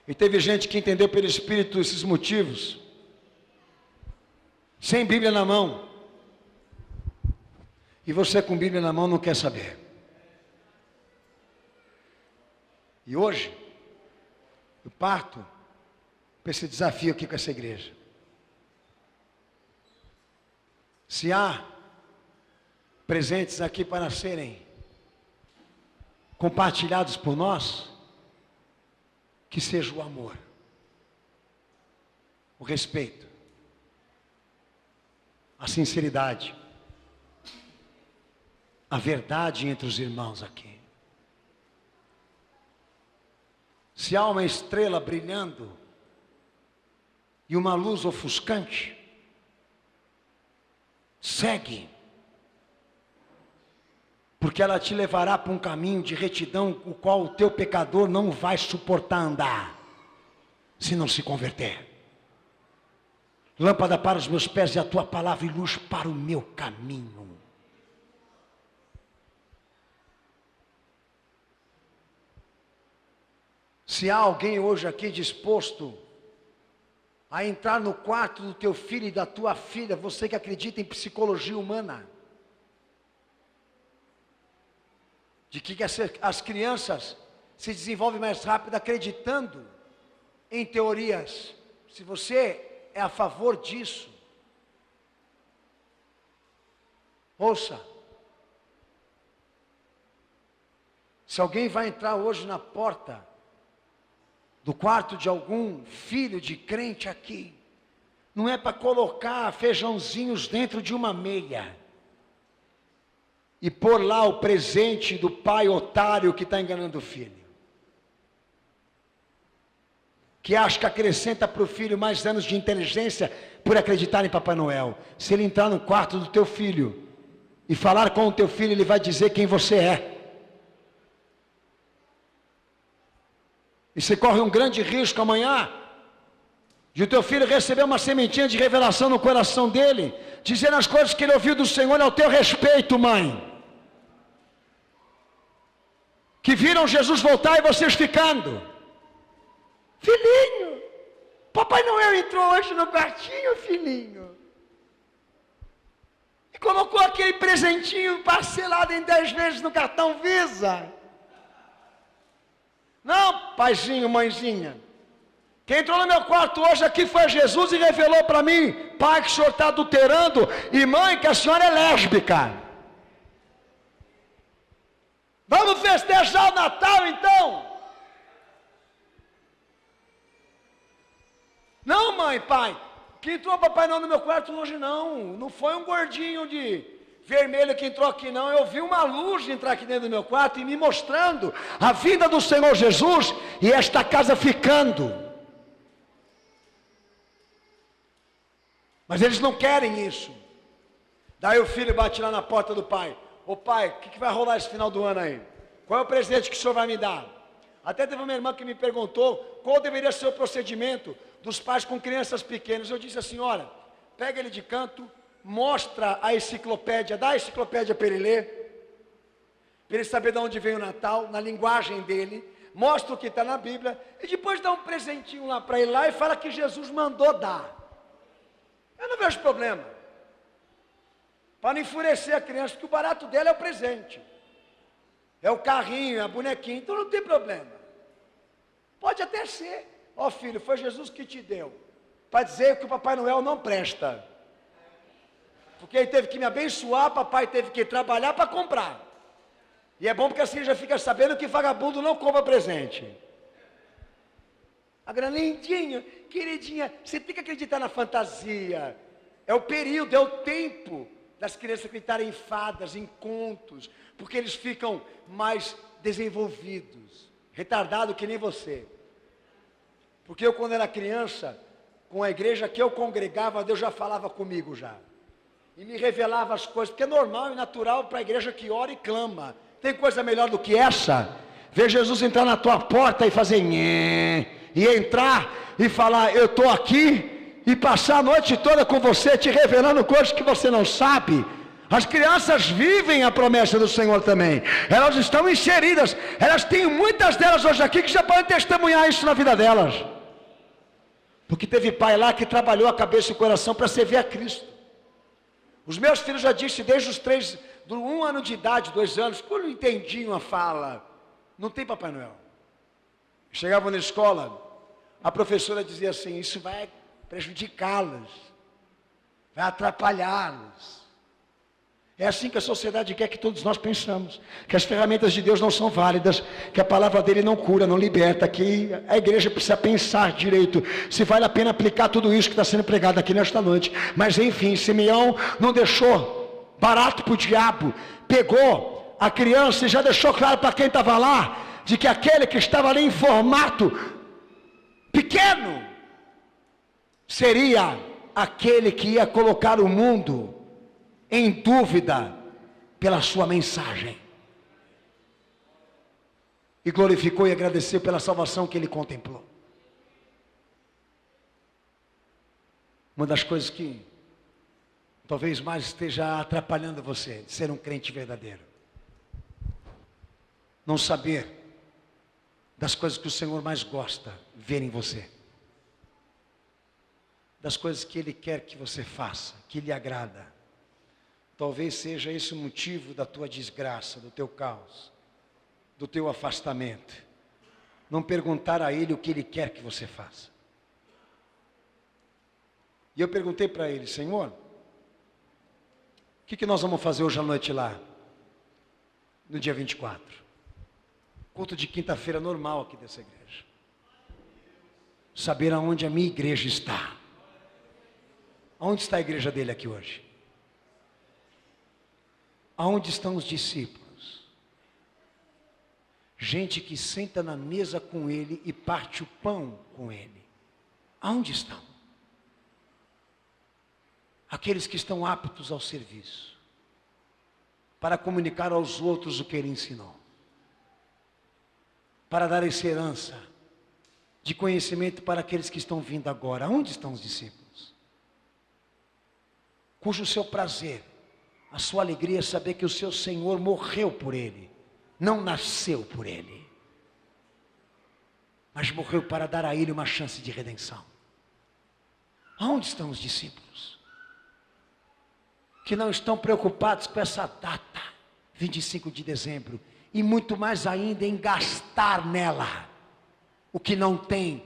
E teve gente que entendeu pelo Espírito esses motivos, sem Bíblia na mão. E você com Bíblia na mão não quer saber. E hoje, eu parto para esse desafio aqui com essa igreja. Se há presentes aqui para serem compartilhados por nós, que seja o amor, o respeito, a sinceridade, a verdade entre os irmãos aqui. Se há uma estrela brilhando e uma luz ofuscante, segue, porque ela te levará para um caminho de retidão, o qual o teu pecador não vai suportar andar, se não se converter. Lâmpada para os meus pés e a tua palavra e luz para o meu caminho. Se há alguém hoje aqui disposto a entrar no quarto do teu filho e da tua filha, você que acredita em psicologia humana, de que as crianças se desenvolvem mais rápido acreditando em teorias, se você é a favor disso, ouça, se alguém vai entrar hoje na porta do quarto de algum filho de crente aqui, não é para colocar feijãozinhos dentro de uma meia e pôr lá o presente do pai otário que está enganando o filho, que acha que acrescenta para o filho mais anos de inteligência por acreditar em Papai Noel. Se ele entrar no quarto do teu filho e falar com o teu filho, ele vai dizer quem você é. E você corre um grande risco amanhã de o teu filho receber uma sementinha de revelação no coração dele, dizendo as coisas que ele ouviu do Senhor ao teu respeito, mãe, que viram Jesus voltar e vocês ficando. Filhinho, Papai Noel entrou hoje no quartinho, filhinho, e colocou aquele presentinho parcelado em 10 vezes no cartão Visa. Não, paizinho, mãezinha, quem entrou no meu quarto hoje aqui foi Jesus e revelou para mim, pai, que o senhor está adulterando, e mãe, que a senhora é lésbica. Vamos festejar o Natal então? Não, mãe, pai, que entrou Papai Noel no meu quarto hoje não foi um gordinho de vermelho que entrou aqui não, eu vi uma luz entrar aqui dentro do meu quarto e me mostrando a vida do Senhor Jesus e esta casa ficando. Mas eles não querem isso. Daí o filho bate lá na porta do pai. Ô pai, o que vai rolar esse final do ano aí? Qual é o presente que o senhor vai me dar? Até teve uma irmã que me perguntou qual deveria ser o procedimento dos pais com crianças pequenas. Eu disse assim, olha, pega ele de canto, mostra a enciclopédia, dá a enciclopédia para ele ler, para ele saber de onde vem o Natal, na linguagem dele, mostra o que está na Bíblia, e depois dá um presentinho lá para ele lá e fala que Jesus mandou dar. Eu não vejo problema. Para não enfurecer a criança, porque o barato dela é o presente. É o carrinho, é a bonequinha, então não tem problema. Pode até ser. Ó filho, foi Jesus que te deu. Para dizer que o Papai Noel não presta. Porque ele teve que me abençoar, papai teve que trabalhar para comprar. E é bom porque assim já fica sabendo que vagabundo não compra presente. Agora, lindinho, queridinha, você tem que acreditar na fantasia. É o período, é o tempo das crianças acreditarem em fadas, em contos, porque eles ficam mais desenvolvidos, retardados que nem você. Porque eu, quando era criança, com a igreja que eu congregava, Deus já falava comigo já. E me revelava as coisas, porque é normal e natural para a igreja que ora e clama. Tem coisa melhor do que essa? Ver Jesus entrar na tua porta e fazer nhê, e entrar e falar, eu estou aqui, e passar a noite toda com você, te revelando coisas que você não sabe. As crianças vivem a promessa do Senhor também. Elas estão inseridas. Elas têm muitas delas hoje aqui que já podem testemunhar isso na vida delas. Porque teve pai lá que trabalhou a cabeça e o coração para servir a Cristo. Os meus filhos já disse desde os 1 ano de idade, 2 anos, quando entendiam a fala, não tem Papai Noel. Chegavam na escola, a professora dizia assim, isso vai prejudicá-los, vai atrapalhá-los. É assim que a sociedade quer que todos nós pensamos, que as ferramentas de Deus não são válidas, que a palavra dele não cura, não liberta, que a igreja precisa pensar direito, se vale a pena aplicar tudo isso que está sendo pregado aqui nesta noite. Mas enfim, Simeão não deixou barato para o diabo, pegou a criança e já deixou claro para quem estava lá, de que aquele que estava ali em formato pequeno, seria aquele que ia colocar o mundo em dúvida pela sua mensagem. E glorificou e agradeceu pela salvação que ele contemplou. Uma das coisas que talvez mais esteja atrapalhando você de ser um crente verdadeiro. Não saber das coisas que o Senhor mais gosta ver em você. Das coisas que Ele quer que você faça, que lhe agrada. Talvez seja esse o motivo da tua desgraça, do teu caos, do teu afastamento. Não perguntar a Ele o que Ele quer que você faça. E eu perguntei para ele, Senhor, o que nós vamos fazer hoje à noite lá? No dia 24. Culto de quinta-feira normal aqui dessa igreja. Saber aonde a minha igreja está. Aonde está a igreja dele aqui hoje? Aonde estão os discípulos? Gente que senta na mesa com ele e parte o pão com ele. Aonde estão? Aqueles que estão aptos ao serviço, para comunicar aos outros o que ele ensinou, para dar essa herança de conhecimento para aqueles que estão vindo agora. Onde estão os discípulos? Cujo seu prazer, a sua alegria é saber que o seu Senhor morreu por ele, não nasceu por ele, mas morreu para dar a ele uma chance de redenção. Aonde estão os discípulos? Que não estão preocupados com essa data, 25 de dezembro, e muito mais ainda em gastar nela o que não tem,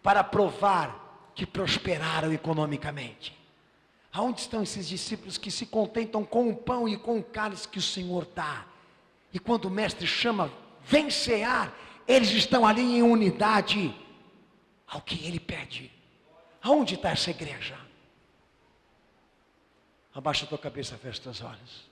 para provar que prosperaram economicamente. Aonde estão esses discípulos que se contentam com o pão e com o cálice que o Senhor dá? E quando o mestre chama, vem cear, eles estão ali em unidade ao que ele pede. Aonde está essa igreja? Abaixa a tua cabeça, fecha os teus olhos.